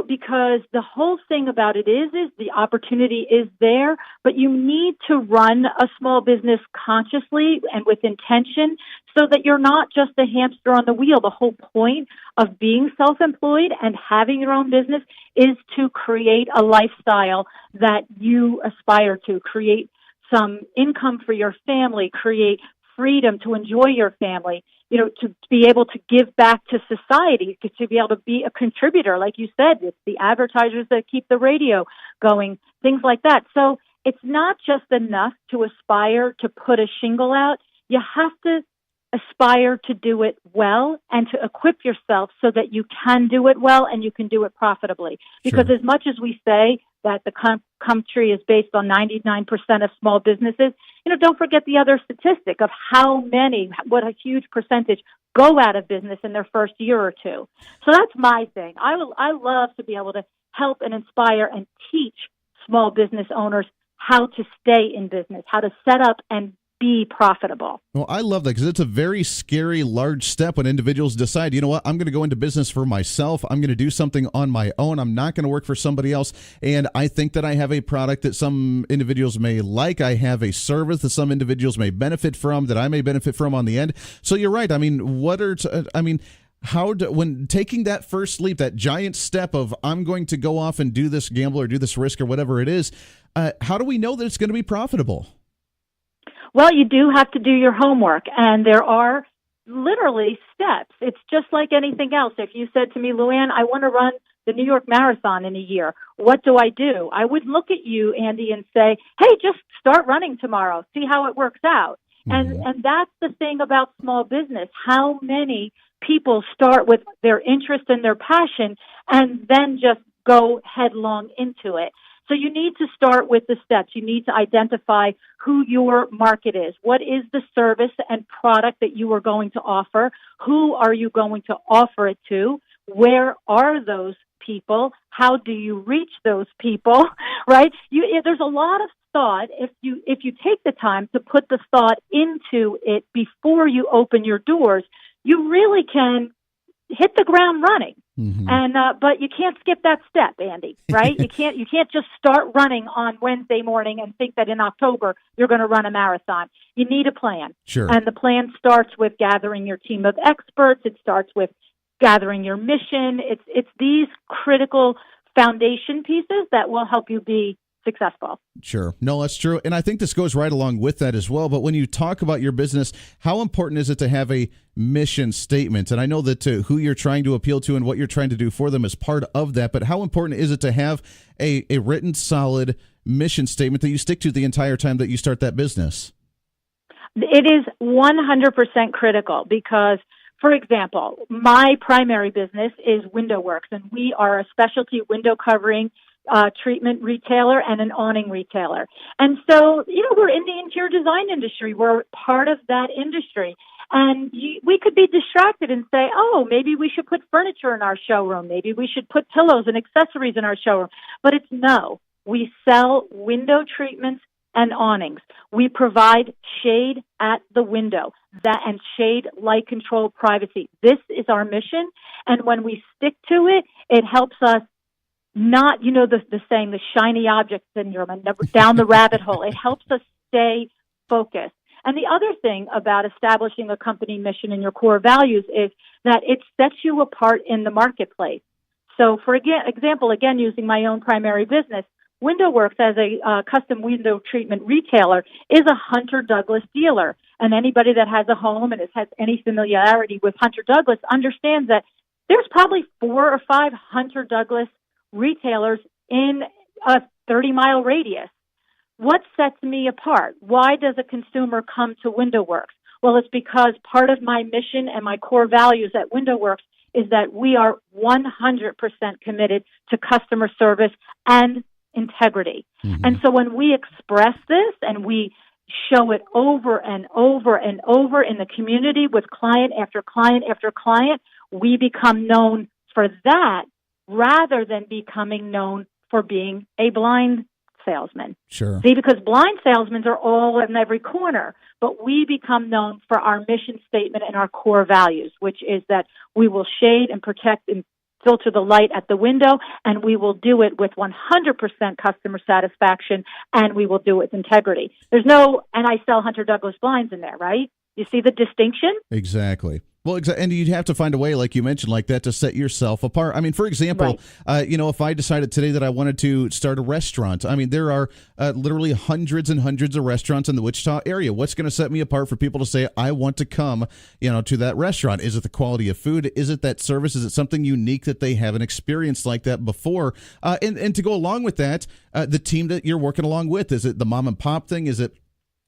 M: because the whole thing about it is the opportunity is there, but you need to run a small business consciously and with intention so that you're not just a hamster on the wheel. The whole point of being self-employed and having your own business is to create a lifestyle that you aspire to, create some income for your family, create freedom to enjoy your family, to be able to give back to society, to be able to be a contributor. Like you said, it's the advertisers that keep the radio going, things like that. So it's not just enough to aspire to put a shingle out. You have to aspire to do it well and to equip yourself so that you can do it well and you can do it profitably. Because as much as we say that the country is based on 99% of small businesses, don't forget the other statistic of what a huge percentage go out of business in their first year or two. So that's my thing. I love to be able to help and inspire and teach small business owners how to stay in business, how to set up and be profitable.
B: Well, I love that because it's a very scary, large step when individuals decide, I'm going to go into business for myself. I'm going to do something on my own. I'm not going to work for somebody else. And I think that I have a product that some individuals may like. I have a service that some individuals may benefit from, that I may benefit from on the end. So you're right. When taking that first leap, that giant step of I'm going to go off and do this gamble or do this risk or whatever it is, how do we know that it's going to be profitable?
M: Well, you do have to do your homework, and there are literally steps. It's just like anything else. If you said to me, LuAnn, I want to run the New York Marathon in a year, what do? I would look at you, Andy, and say, hey, just start running tomorrow. See how it works out. Mm-hmm. And that's the thing about small business. How many people start with their interest and their passion and then just go headlong into it? So you need to start with the steps. You need to identify who your market is. What is the service and product that you are going to offer? Who are you going to offer it to? Where are those people? How do you reach those people? Right? There's a lot of thought. If you take the time to put the thought into it before you open your doors, you really can hit the ground running. Mm-hmm. And but you can't skip that step, Andy, right? You can't just start running on Wednesday morning and think that in October you're going to run a marathon. You need a plan.
B: Sure.
M: And the plan starts with gathering your team of experts. It starts with gathering your mission. It's these critical foundation pieces that will help you be successful.
B: Sure. No, that's true. And I think this goes right along with that as well. But when you talk about your business, how important is it to have a mission statement? And I know that who you're trying to appeal to and what you're trying to do for them is part of that. But how important is it to have a written, solid mission statement that you stick to the entire time that you start that business?
M: It is 100% critical because, for example, my primary business is Window Works, and we are a specialty window covering treatment retailer and an awning retailer. And so, we're in the interior design industry. We're part of that industry. And we could be distracted and say, oh, maybe we should put furniture in our showroom. Maybe we should put pillows and accessories in our showroom. But it's no. We sell window treatments and awnings. We provide shade at the window and shade, light control, privacy. This is our mission. And when we stick to it, it helps us not, the saying, the shiny object syndrome and down the rabbit hole. It helps us stay focused. And the other thing about establishing a company mission and your core values is that it sets you apart in the marketplace. So for example, again, using my own primary business, Window Works as a custom window treatment retailer is a Hunter Douglas dealer. And anybody that has a home and has any familiarity with Hunter Douglas understands that there's probably 4 or 5 Hunter Douglas retailers in a 30-mile radius. What sets me apart? Why does a consumer come to Window Works? Well, it's because part of my mission and my core values at Window Works is that we are 100% committed to customer service and integrity. Mm-hmm. And so when we express this and we show it over and over and over in the community with client after client after client, we become known for that rather than becoming known for being a blind salesman.
B: Sure.
M: See, because blind salesmen are all in every corner, but we become known for our mission statement and our core values, which is that we will shade and protect and filter the light at the window, and we will do it with 100% customer satisfaction, and we will do it with integrity. And I sell Hunter Douglas blinds in there, right? You see the distinction?
B: Exactly. Well, and you'd have to find a way, like you mentioned, like that to set yourself apart. I mean, for example, right. If I decided today that I wanted to start a restaurant, I mean, there are literally hundreds and hundreds of restaurants in the Wichita area. What's going to set me apart for people to say, I want to come, to that restaurant? Is it the quality of food? Is it that service? Is it something unique that they haven't experienced like that before? And to go along with that, the team that you're working along with, is it the mom and pop thing?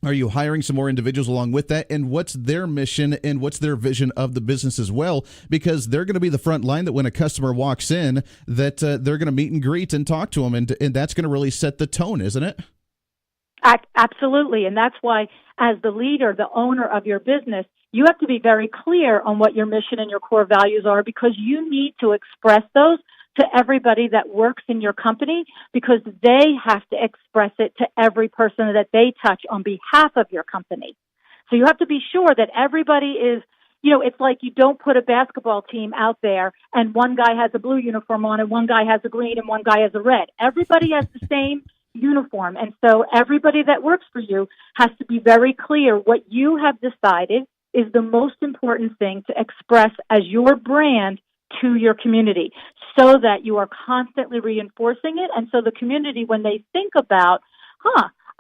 B: Are you hiring some more individuals along with that? And what's their mission and what's their vision of the business as well? Because they're going to be the front line that when a customer walks in, that they're going to meet and greet and talk to them. And that's going to really set the tone, isn't it?
M: Absolutely. And that's why, as the leader, the owner of your business, you have to be very clear on what your mission and your core values are, because you need to express those to everybody that works in your company, because they have to express it to every person that they touch on behalf of your company. So you have to be sure that everybody is, it's like you don't put a basketball team out there and one guy has a blue uniform on and one guy has a green and one guy has a red. Everybody has the same uniform. And so everybody that works for you has to be very clear what you have decided is the most important thing to express as your brand to your community, so that you are constantly reinforcing it. And so the community, when they think about,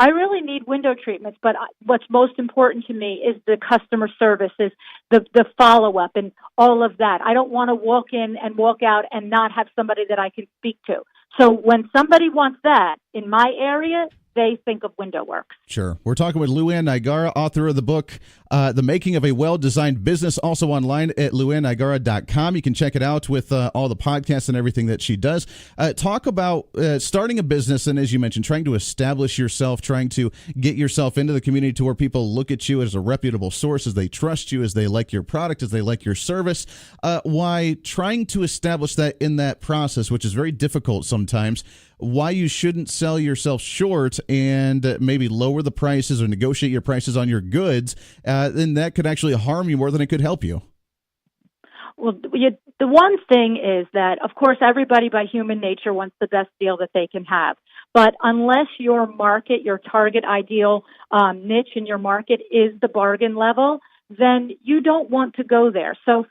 M: I really need window treatments, but what's most important to me is the customer service, is the follow-up and all of that. I don't want to walk in and walk out and not have somebody that I can speak to. So when somebody wants that in my area, they think of Window Works.
B: Sure. We're talking with LuAnn Nigara, author of the book, The Making of a Well-Designed Business, also online at LuAnnNigara.com. You can check it out with all the podcasts and everything that she does. Talk about starting a business and, as you mentioned, trying to establish yourself, trying to get yourself into the community to where people look at you as a reputable source, as they trust you, as they like your product, as they like your service. Why trying to establish that in that process, which is very difficult sometimes, why you shouldn't sell yourself short and maybe lower the prices or negotiate your prices on your goods, then that could actually harm you more than it could help you.
M: Well, the one thing is that, of course, everybody by human nature wants the best deal that they can have. But unless your market, your target ideal niche in your market is the bargain level, then you don't want to go there. So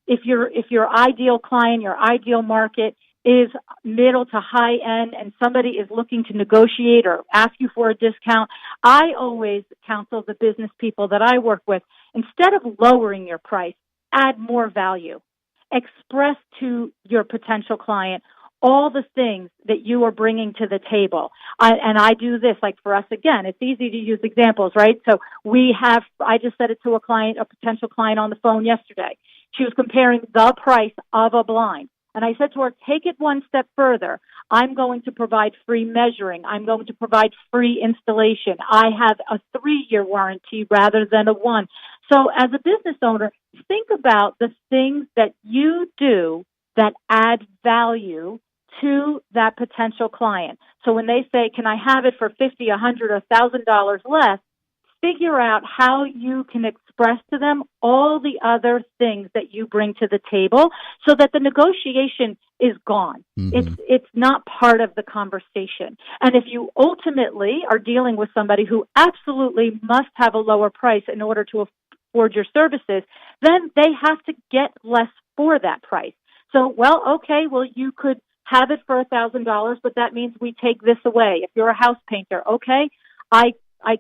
M: if your ideal client, your ideal market is middle to high end and somebody is looking to negotiate or ask you for a discount, I always counsel the business people that I work with, instead of lowering your price, add more value. Express to your potential client all the things that you are bringing to the table. I do this, like for us, again, it's easy to use examples, right? So I just said it to a potential client on the phone yesterday. She was comparing the price of a blind. And I said to her, take it one step further. I'm going to provide free measuring. I'm going to provide free installation. I have a 3-year warranty rather than a 1. So as a business owner, think about the things that you do that add value to that potential client. So when they say, can I have it for $50, $100, or $1,000 less, figure out how you can express to them all the other things that you bring to the table so that the negotiation is gone. Mm-hmm. It's not part of the conversation. And if you ultimately are dealing with somebody who absolutely must have a lower price in order to afford your services, then they have to get less for that price. So, you could have it for $1,000, but that means we take this away. If you're a house painter, okay, I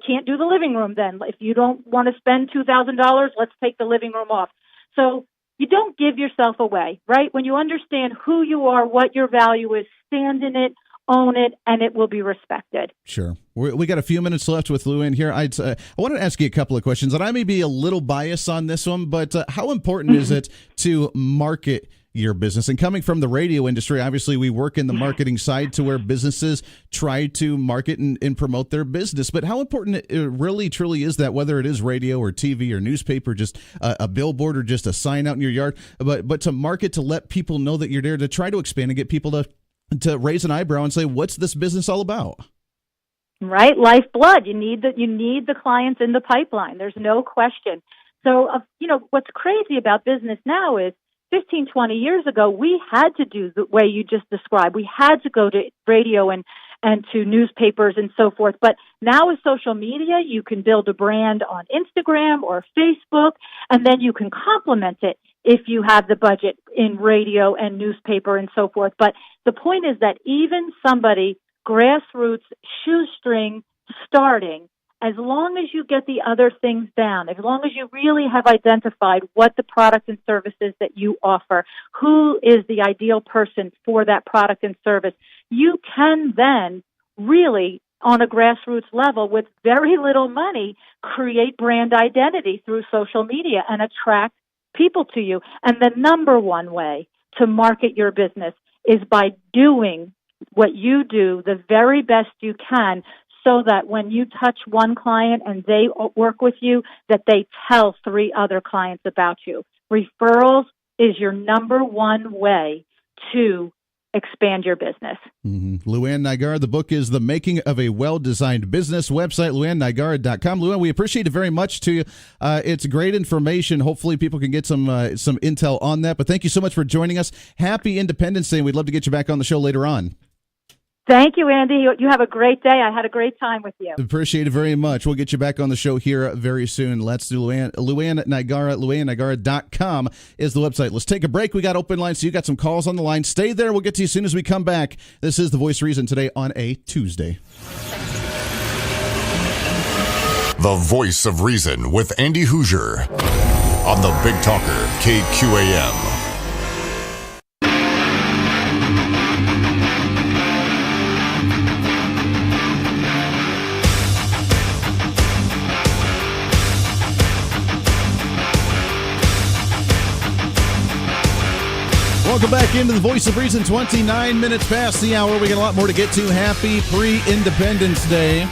M: can't do the living room then. If you don't want to spend $2,000, let's take the living room off. So you don't give yourself away, right? When you understand who you are, what your value is, stand in it, own it, and it will be respected.
B: Sure. We got a few minutes left with LuAnn here. I want to ask you a couple of questions, and I may be a little biased on this one, but how important is it to market your business? And coming from the radio industry, obviously we work in the marketing side to where businesses try to market and promote their business. But how important it really truly is that, whether it is radio or TV or newspaper, just a billboard or just a sign out in your yard, but to market, to let people know that you're there, to try to expand and get people to raise an eyebrow and say, what's this business all about?
M: Right, lifeblood. You need the clients in the pipeline. There's no question. So, what's crazy about business now is 15, 20 years ago, we had to do the way you just described. We had to go to radio and to newspapers and so forth. But now with social media, you can build a brand on Instagram or Facebook, and then you can complement it if you have the budget in radio and newspaper and so forth. But the point is that even somebody grassroots, shoestring, starting, as long as you get the other things down, as long as you really have identified what the product and services that you offer, who is the ideal person for that product and service, you can then really, on a grassroots level, with very little money, create brand identity through social media and attract people to you. And the number one way to market your business is by doing what you do the very best you can, so that when you touch one client and they work with you, that they tell 3 other clients about you. Referrals is your number one way to expand your business.
B: Mm-hmm. LuAnn Nigara, the book is The Making of a Well-Designed Business. Website, LuAnnNigara.com. LuAnn, we appreciate it very much to you. It's great information. Hopefully people can get some intel on that. But thank you so much for joining us. Happy Independence Day. We'd love to get you back on the show later on.
M: Thank you, Andy. You have a great day. I had a great time with you.
B: Appreciate it very much. We'll get you back on the show here very soon. Let's do LuAnn Nigara. LuAnnNigara.com is the website. Let's take a break. We got open lines, so you got some calls on the line. Stay there. We'll get to you as soon as we come back. This is The Voice of Reason today on a Tuesday.
A: The Voice of Reason with Andy Hoosier on the Big Talker, KQAM.
B: Welcome back into the Voice of Reason. 29 minutes past the hour. We got a lot more to get to. Happy pre-Independence Day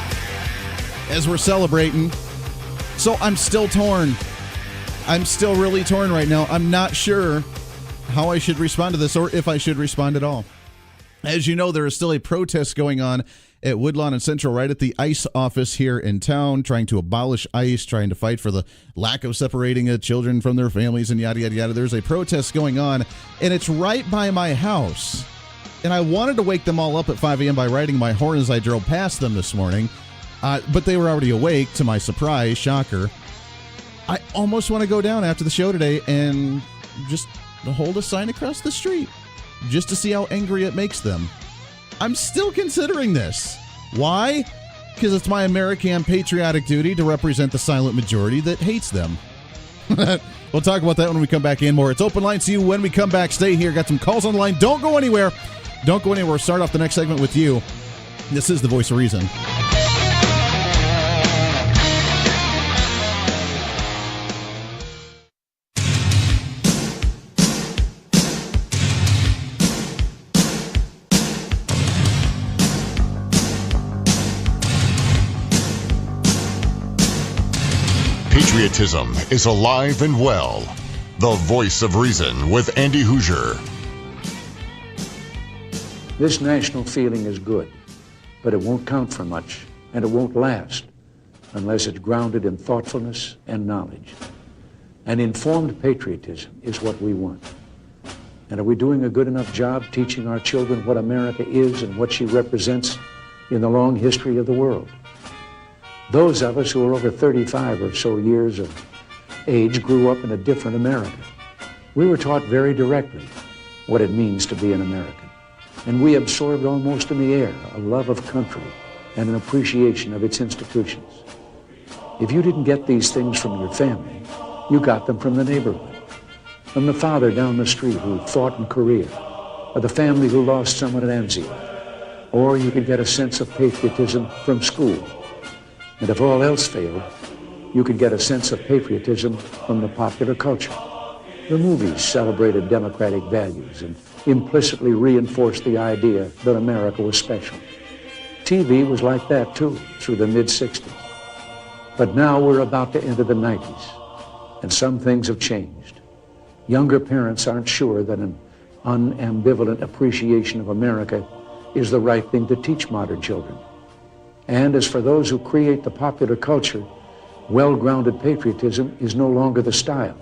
B: as we're celebrating. So I'm still torn. I'm still really torn right now. I'm not sure how I should respond to this, or if I should respond at all. As you know, there is still a protest going on at Woodlawn and Central, right at the ICE office here in town, trying to abolish ICE, trying to fight for the lack of separating children from their families and yada, yada, yada. There's a protest going on, and it's right by my house. And I wanted to wake them all up at 5 a.m. by riding my horn as I drove past them this morning, but they were already awake, to my surprise, shocker. I almost want to go down after the show today and just hold a sign across the street. just to see how angry it makes them, I'm still considering this. Why? Because it's my American patriotic duty to represent the silent majority that hates them. We'll talk about that when we come back in more. It's Open Line to you when we come back. Stay here. Got some calls on the line. Don't go anywhere. Don't go anywhere. Start off the next segment with you. This is the Voice of Reason.
A: Patriotism is alive and well. The Voice of Reason with Andy Hoosier.
N: This national feeling is good, but it won't count for much, and it won't last unless it's grounded in thoughtfulness and knowledge. An informed patriotism is what we want. And are we doing a good enough job teaching our children what America is and what she represents in the long history of the world? Those of us who are over 35 or so years of age grew up in a different America. We were taught very directly what it means to be an American. And we absorbed almost in the air a love of country and an appreciation of its institutions. If you didn't get these things from your family, you got them from the neighborhood, from the father down the street who fought in Korea, or the family who lost someone at Anzio. Or you could get a sense of patriotism from school. And if all else failed, you could get a sense of patriotism from the popular culture. The movies celebrated democratic values and implicitly reinforced the idea that America was special. TV was like that, too, through the mid-'60s. But now we're about to enter the 90s, and some things have changed. Younger parents aren't sure that an unambivalent appreciation of America is the right thing to teach modern children. And as for those who create the popular culture, well-grounded patriotism is no longer the style.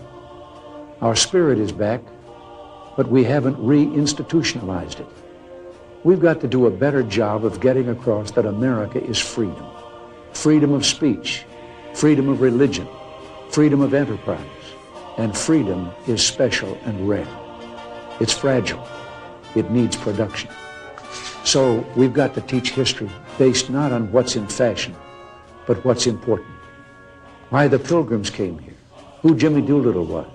N: Our spirit is back, but we haven't re-institutionalized it. We've got to do a better job of getting across that America is freedom. Freedom of speech, freedom of religion, freedom of enterprise, and freedom is special and rare. It's fragile. It needs production. So we've got to teach history based not on what's in fashion, but what's important. Why the Pilgrims came here, who Jimmy Doolittle was,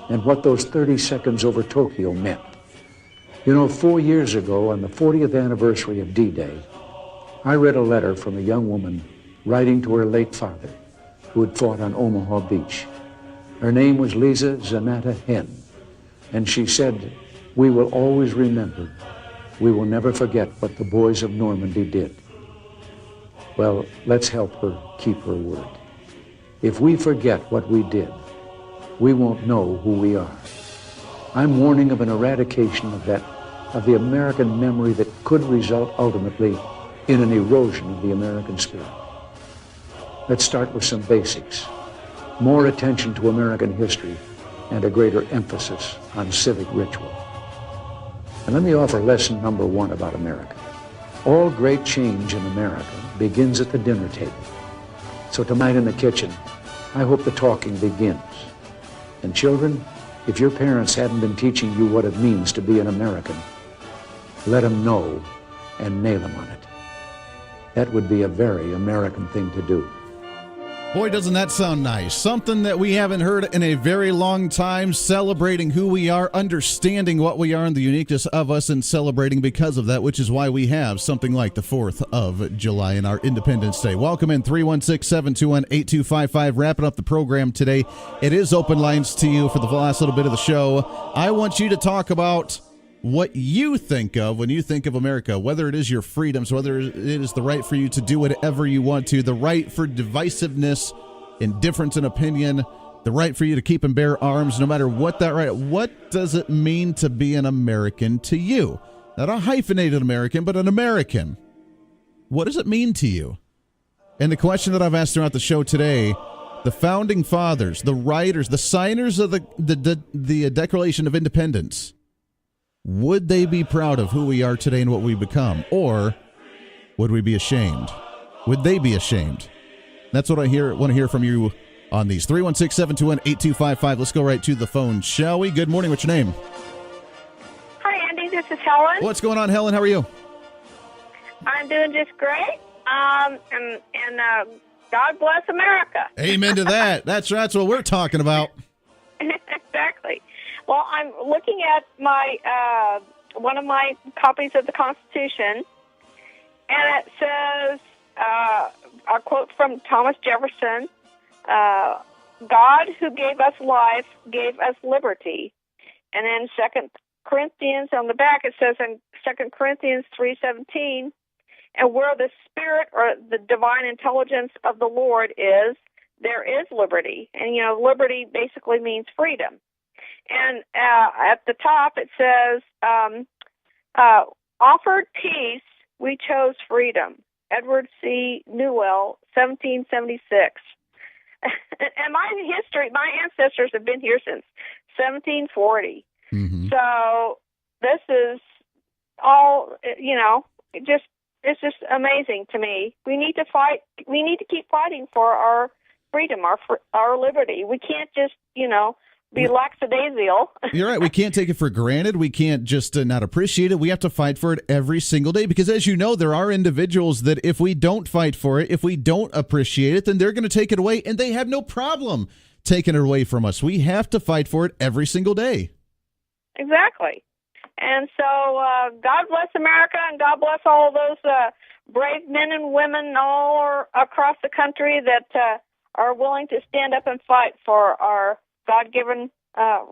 N: and what those 30 seconds over Tokyo meant. You know, 4 years ago, on the 40th anniversary of D-Day, I read a letter from a young woman writing to her late father, who had fought on Omaha Beach. Her name was Lisa Zanata Henn, and she said, "We will always remember. We will never forget what the boys of Normandy did." Well, let's help her keep her word. If we forget what we did, we won't know who we are. I'm warning of an eradication of the American memory that could result ultimately in an erosion of the American spirit. Let's start with some basics. More attention to American history and a greater emphasis on civic ritual. And let me offer lesson number 1 about America. All great change in America begins at the dinner table. So tonight in the kitchen, I hope the talking begins. And children, if your parents hadn't been teaching you what it means to be an American, let them know and nail them on it. That would be a very American thing to do.
B: Boy, doesn't that sound nice. Something that we haven't heard in a very long time, celebrating who we are, understanding what we are and the uniqueness of us, and celebrating because of that, which is why we have something like the 4th of July in our Independence Day. Welcome in 316-721-8255. Wrapping up the program today. It is Open Lines to you for the last little bit of the show. I want you to talk about what you think of when you think of America, whether it is your freedoms, whether it is the right for you to do whatever you want to, the right for divisiveness and difference in opinion, the right for you to keep and bear arms, no matter what that right. What does it mean to be an American to you? Not a hyphenated American, but an American. What does it mean to you? And the question that I've asked throughout the show today, the founding fathers, the writers, the signers of the Declaration of Independence, would they be proud of who we are today and what we become? Or would we be ashamed? Would they be ashamed? That's what I want to hear from you on these. 316-721-8255. Let's go right to the phone, shall we? Good morning. What's your name?
O: Hi, Andy. This this is Helen.
B: What's going on, Helen? How are you?
O: I'm doing just great. And God bless America.
B: Amen to that. That's what we're talking about.
O: Exactly. Well, I'm looking at my one of my copies of the Constitution, and it says a quote from Thomas Jefferson: "God, who gave us life, gave us liberty." And then Second Corinthians on the back, it says in 2 Corinthians 3:17, "And where the Spirit or the divine intelligence of the Lord is, there is liberty." And, liberty basically means freedom. And at the top it says, "Offered peace, we chose freedom." Edward C. Newell, 1776. And my ancestors have been here since 1740. Mm-hmm. So this is all, it's just amazing to me. We need to fight. We need to keep fighting for our freedom, our liberty. We can't just, be lackadaisical.
B: You're right. We can't take it for granted. We can't just not appreciate it. We have to fight for it every single day because, as you know, there are individuals that if we don't fight for it, if we don't appreciate it, then they're going to take it away, and they have no problem taking it away from us. We have to fight for it every single day.
O: Exactly. And so God bless America, and God bless all those brave men and women all across the country that are willing to stand up and fight for our God-given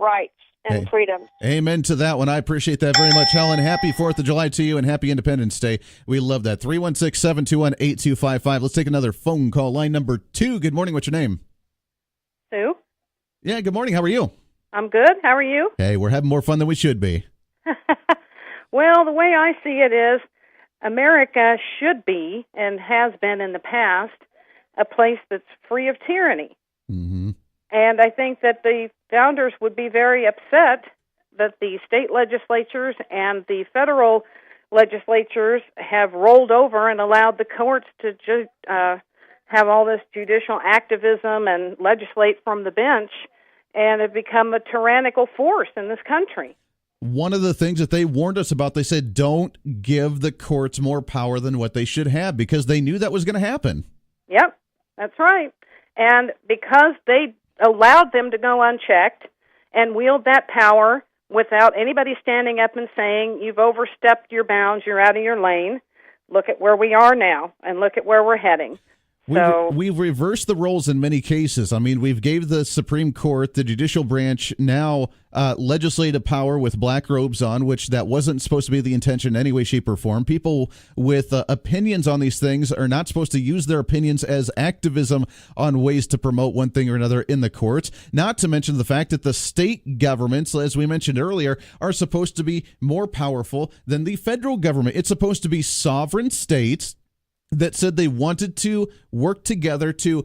O: rights and freedoms.
B: Amen to that one. I appreciate that very much, Helen. Happy 4th of July to you, and happy Independence Day. We love that. 316-721-8255. Let's take another phone call. Line number 2. Good morning. What's your name?
P: Sue.
B: Yeah, good morning. How are you?
P: I'm good. How are you?
B: Hey, we're having more fun than we should be.
P: Well, the way I see it is America should be, and has been in the past, a place that's free of tyranny. Mm-hmm. And I think that the founders would be very upset that the state legislatures and the federal legislatures have rolled over and allowed the courts to have all this judicial activism and legislate from the bench, and have become a tyrannical force in this country.
B: One of the things that they warned us about, they said, don't give the courts more power than what they should have, because they knew that was going to happen.
P: Yep, that's right. And because they allowed them to go unchecked and wield that power without anybody standing up and saying, you've overstepped your bounds, you're out of your lane, look at where we are now and look at where we're heading.
B: We've reversed the roles in many cases. I mean, we've gave the Supreme Court, the judicial branch, now legislative power with black robes on, which that wasn't supposed to be the intention in any way, shape, or form. People with opinions on these things are not supposed to use their opinions as activism on ways to promote one thing or another in the courts. Not to mention the fact that the state governments, as we mentioned earlier, are supposed to be more powerful than the federal government. It's supposed to be sovereign states that said they wanted to work together to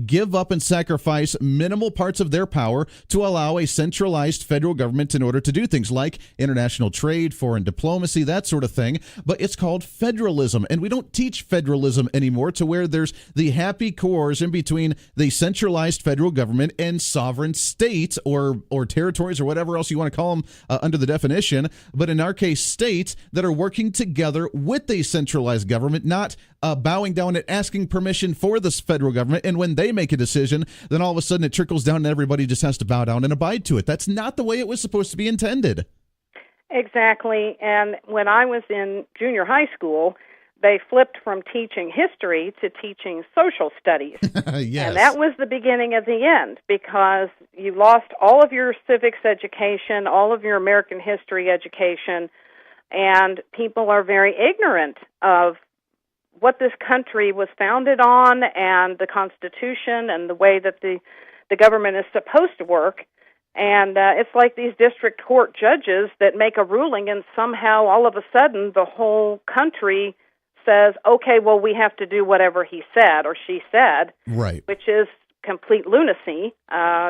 B: give up and sacrifice minimal parts of their power to allow a centralized federal government in order to do things like international trade, foreign diplomacy, that sort of thing. But it's called federalism, and we don't teach federalism anymore, to where there's the happy cores in between the centralized federal government and sovereign states or territories or whatever else you want to call them under the definition. But in our case, states that are working together with a centralized government, not bowing down and asking permission for this federal government. And when they make a decision, then all of a sudden it trickles down and everybody just has to bow down and abide to it. That's not the way it was supposed to be intended.
P: Exactly. And when I was in junior high school, they flipped from teaching history to teaching social studies.
B: Yes.
P: And that was the beginning of the end, because you lost all of your civics education, all of your American history education, and people are very ignorant of what this country was founded on and the Constitution and the way that the government is supposed to work. And it's like these district court judges that make a ruling, and somehow all of a sudden the whole country says, okay, well, we have to do whatever he said or she said,
B: right?
P: Which is complete lunacy,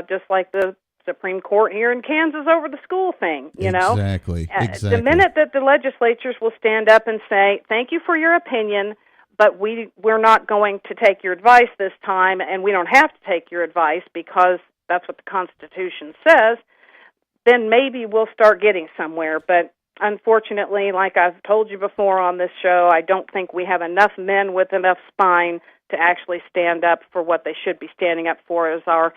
P: just like the Supreme Court here in Kansas over the school thing, you know?
B: Exactly.
P: The minute that the legislatures will stand up and say, thank you for your opinion, but we're not going to take your advice this time, and we don't have to take your advice because that's what the Constitution says, then maybe we'll start getting somewhere. But unfortunately, like I've told you before on this show, I don't think we have enough men with enough spine to actually stand up for what they should be standing up for as our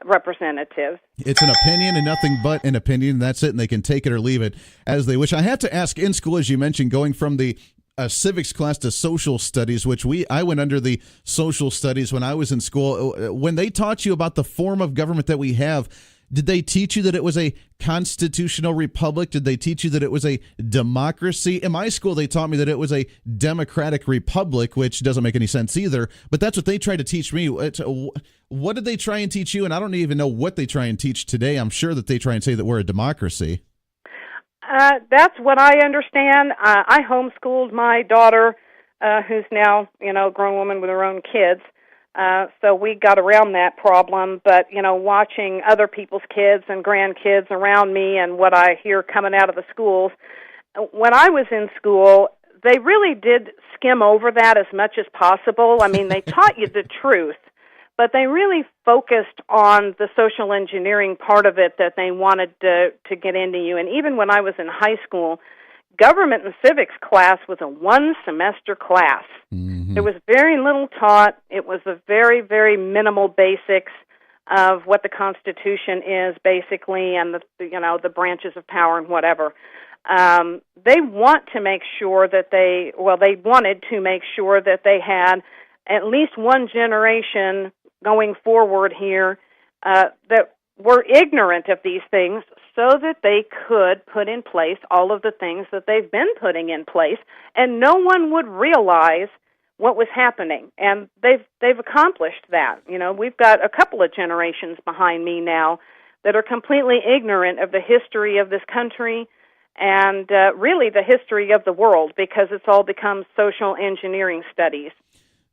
P: representatives.
B: It's an opinion and nothing but an opinion, and that's it, and they can take it or leave it as they wish. I have to ask, in school, as you mentioned, going from the civics class to social studies, which I went under the social studies when I was in school. When they taught you about the form of government that we have, did they teach you that it was a constitutional republic? Did they teach you that it was a democracy? In my school, they taught me that it was a democratic republic, which doesn't make any sense either. But that's what they tried to teach me. What did they try and teach you? And I don't even know what they try and teach today. I'm sure that they try and say that we're a democracy.
P: That's what I understand. I homeschooled my daughter, who's now, a grown woman with her own kids. So we got around that problem. But, watching other people's kids and grandkids around me and what I hear coming out of the schools, when I was in school, they really did skim over that as much as possible. I mean, they taught you the truth, but they really focused on the social engineering part of it that they wanted to get into you. And even when I was in high school, government and civics class was a one-semester class. Mm-hmm. There was very little taught. It was a very, very minimal basics of what the Constitution is, basically, and the branches of power and whatever. They want to make sure that they wanted to make sure that they had at least one generation going forward here that were ignorant of these things so that they could put in place all of the things that they've been putting in place, and no one would realize what was happening. And they've accomplished that. We've got a couple of generations behind me now that are completely ignorant of the history of this country and really the history of the world, because it's all become social engineering studies.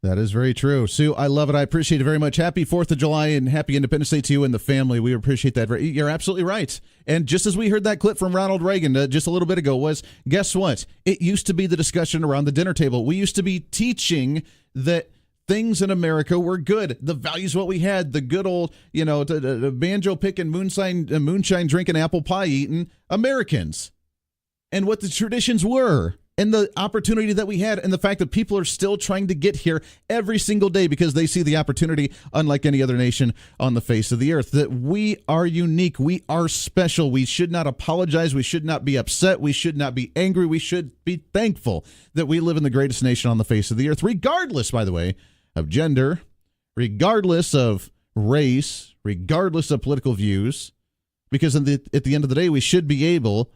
B: That is very true. Sue, I love it. I appreciate it very much. Happy 4th of July and happy Independence Day to you and the family. We appreciate that. You're absolutely right. And just as we heard that clip from Ronald Reagan just a little bit ago was, guess what? It used to be the discussion around the dinner table. We used to be teaching that things in America were good. The values, what we had, the good old, the banjo picking, moonshine drinking, apple pie eating Americans. And what the traditions were. And the opportunity that we had, and the fact that people are still trying to get here every single day because they see the opportunity, unlike any other nation on the face of the earth, that we are unique, we are special, we should not apologize, we should not be upset, we should not be angry, we should be thankful that we live in the greatest nation on the face of the earth, regardless, by the way, of gender, regardless of race, regardless of political views, because at the end of the day, we should be able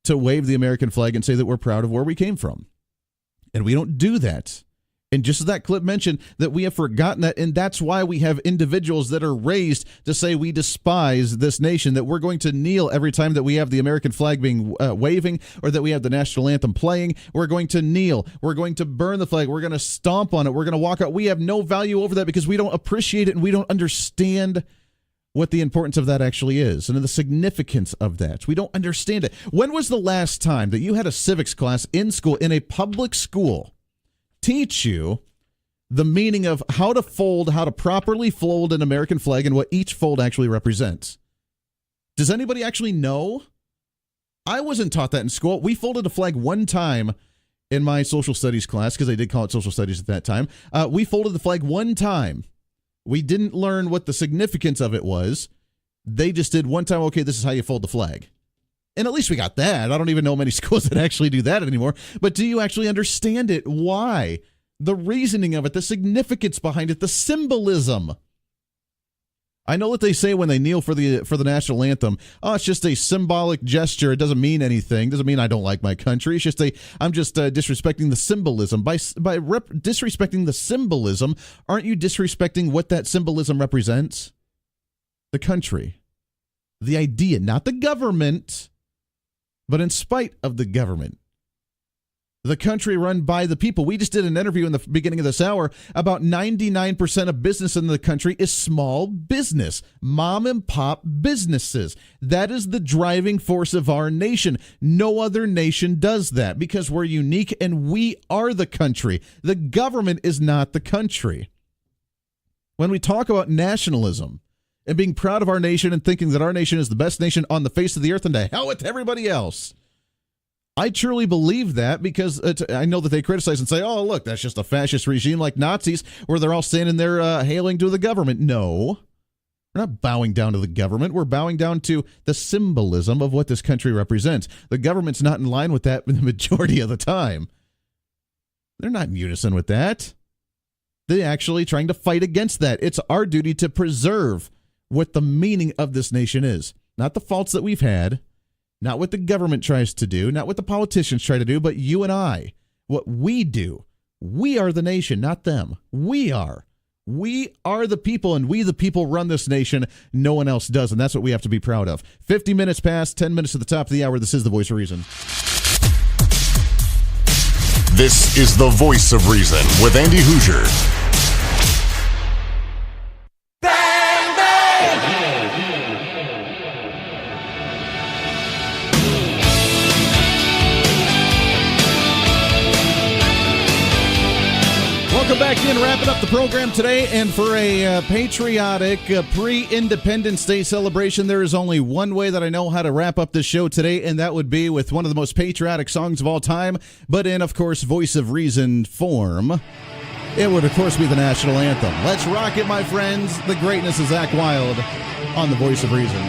B: to wave the American flag and say that we're proud of where we came from. And we don't do that. And just as that clip mentioned, that we have forgotten that, and that's why we have individuals that are raised to say we despise this nation, that we're going to kneel every time that we have the American flag being waving, or that we have the national anthem playing. We're going to kneel. We're going to burn the flag. We're going to stomp on it. We're going to walk out. We have no value over that because we don't appreciate it and we don't understand what the importance of that actually is and the significance of that. We don't understand it. When was the last time that you had a civics class in school, in a public school, teach you the meaning of how to properly fold an American flag and what each fold actually represents? Does anybody actually know? I wasn't taught that in school. We folded a flag one time in my social studies class, because they did call it social studies at that time. We folded the flag one time. We didn't learn what the significance of it was. They just did one time, okay, this is how you fold the flag. And at least we got that. I don't even know many schools that actually do that anymore. But do you actually understand it? Why? The reasoning of it, the significance behind it, the symbolism. I know what they say when they kneel for the national anthem. Oh, it's just a symbolic gesture. It doesn't mean anything. Doesn't mean I don't like my country. It's just I'm just disrespecting the symbolism. By disrespecting the symbolism, aren't you disrespecting what that symbolism represents? The country, the idea, not the government, but in spite of the government. The country run by the people. We just did an interview in the beginning of this hour. About 99% of business in the country is small business, mom and pop businesses. That is the driving force of our nation. No other nation does that because we're unique and we are the country. The government is not the country. When we talk about nationalism and being proud of our nation and thinking that our nation is the best nation on the face of the earth and to hell with everybody else, I truly believe that because I know that they criticize and say, oh, look, that's just a fascist regime like Nazis where they're all standing there hailing to the government. No, we're not bowing down to the government. We're bowing down to the symbolism of what this country represents. The government's not in line with that the majority of the time. They're not in unison with that. They're actually trying to fight against that. It's our duty to preserve what the meaning of this nation is. Not the faults that we've had, not what the government tries to do, not what the politicians try to do, but you and I. What we do. We are the nation, not them. We are. We are the people, and we the people run this nation. No one else does, and that's what we have to be proud of. 50 minutes past, 10 minutes to the top of the hour. This is The Voice of Reason.
A: This is The Voice of Reason with Andy Hoosier.
B: Welcome back in, wrapping up the program today, and for a patriotic pre-Independence Day celebration, there is only one way that I know how to wrap up this show today, and that would be with one of the most patriotic songs of all time, but in, of course, Voice of Reason form. It would, of course, be the national anthem. Let's rock it, my friends. The greatness of Zakk Wylde on the Voice of Reason.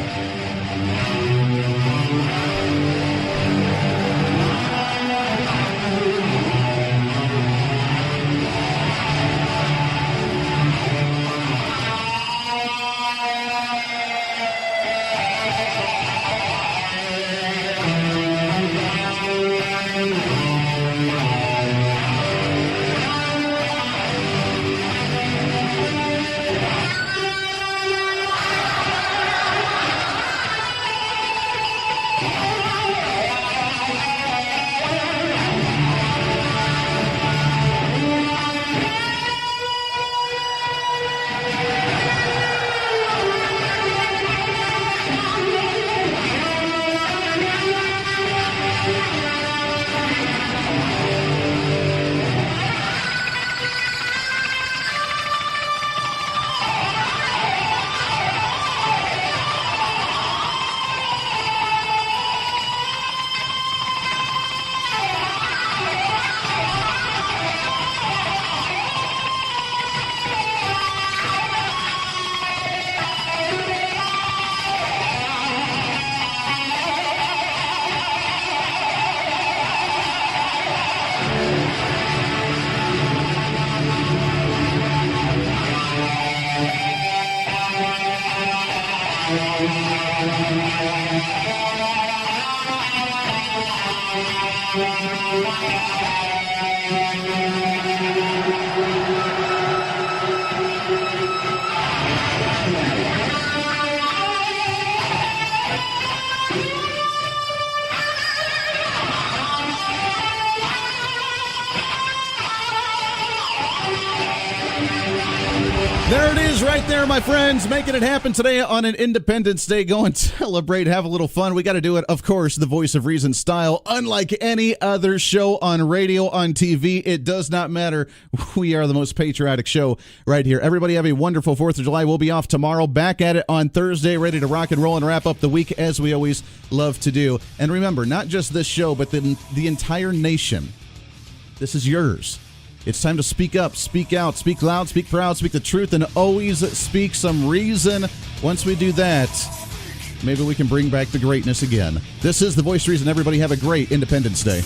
B: There it is right there, my friends, making it happen today on an Independence Day. Go and celebrate, have a little fun. We got to do it, of course, the Voice of Reason style. Unlike any other show on radio, on TV, it does not matter. We are the most patriotic show right here. Everybody have a wonderful 4th of July. We'll be off tomorrow, back at it on Thursday, ready to rock and roll and wrap up the week as we always love to do. And remember, not just this show, but the entire nation. This is yours. It's time to speak up, speak out, speak loud, speak proud, speak the truth, and always speak some reason. Once we do that, maybe we can bring back the greatness again. This is The Voice of Reason. Everybody have a great Independence Day.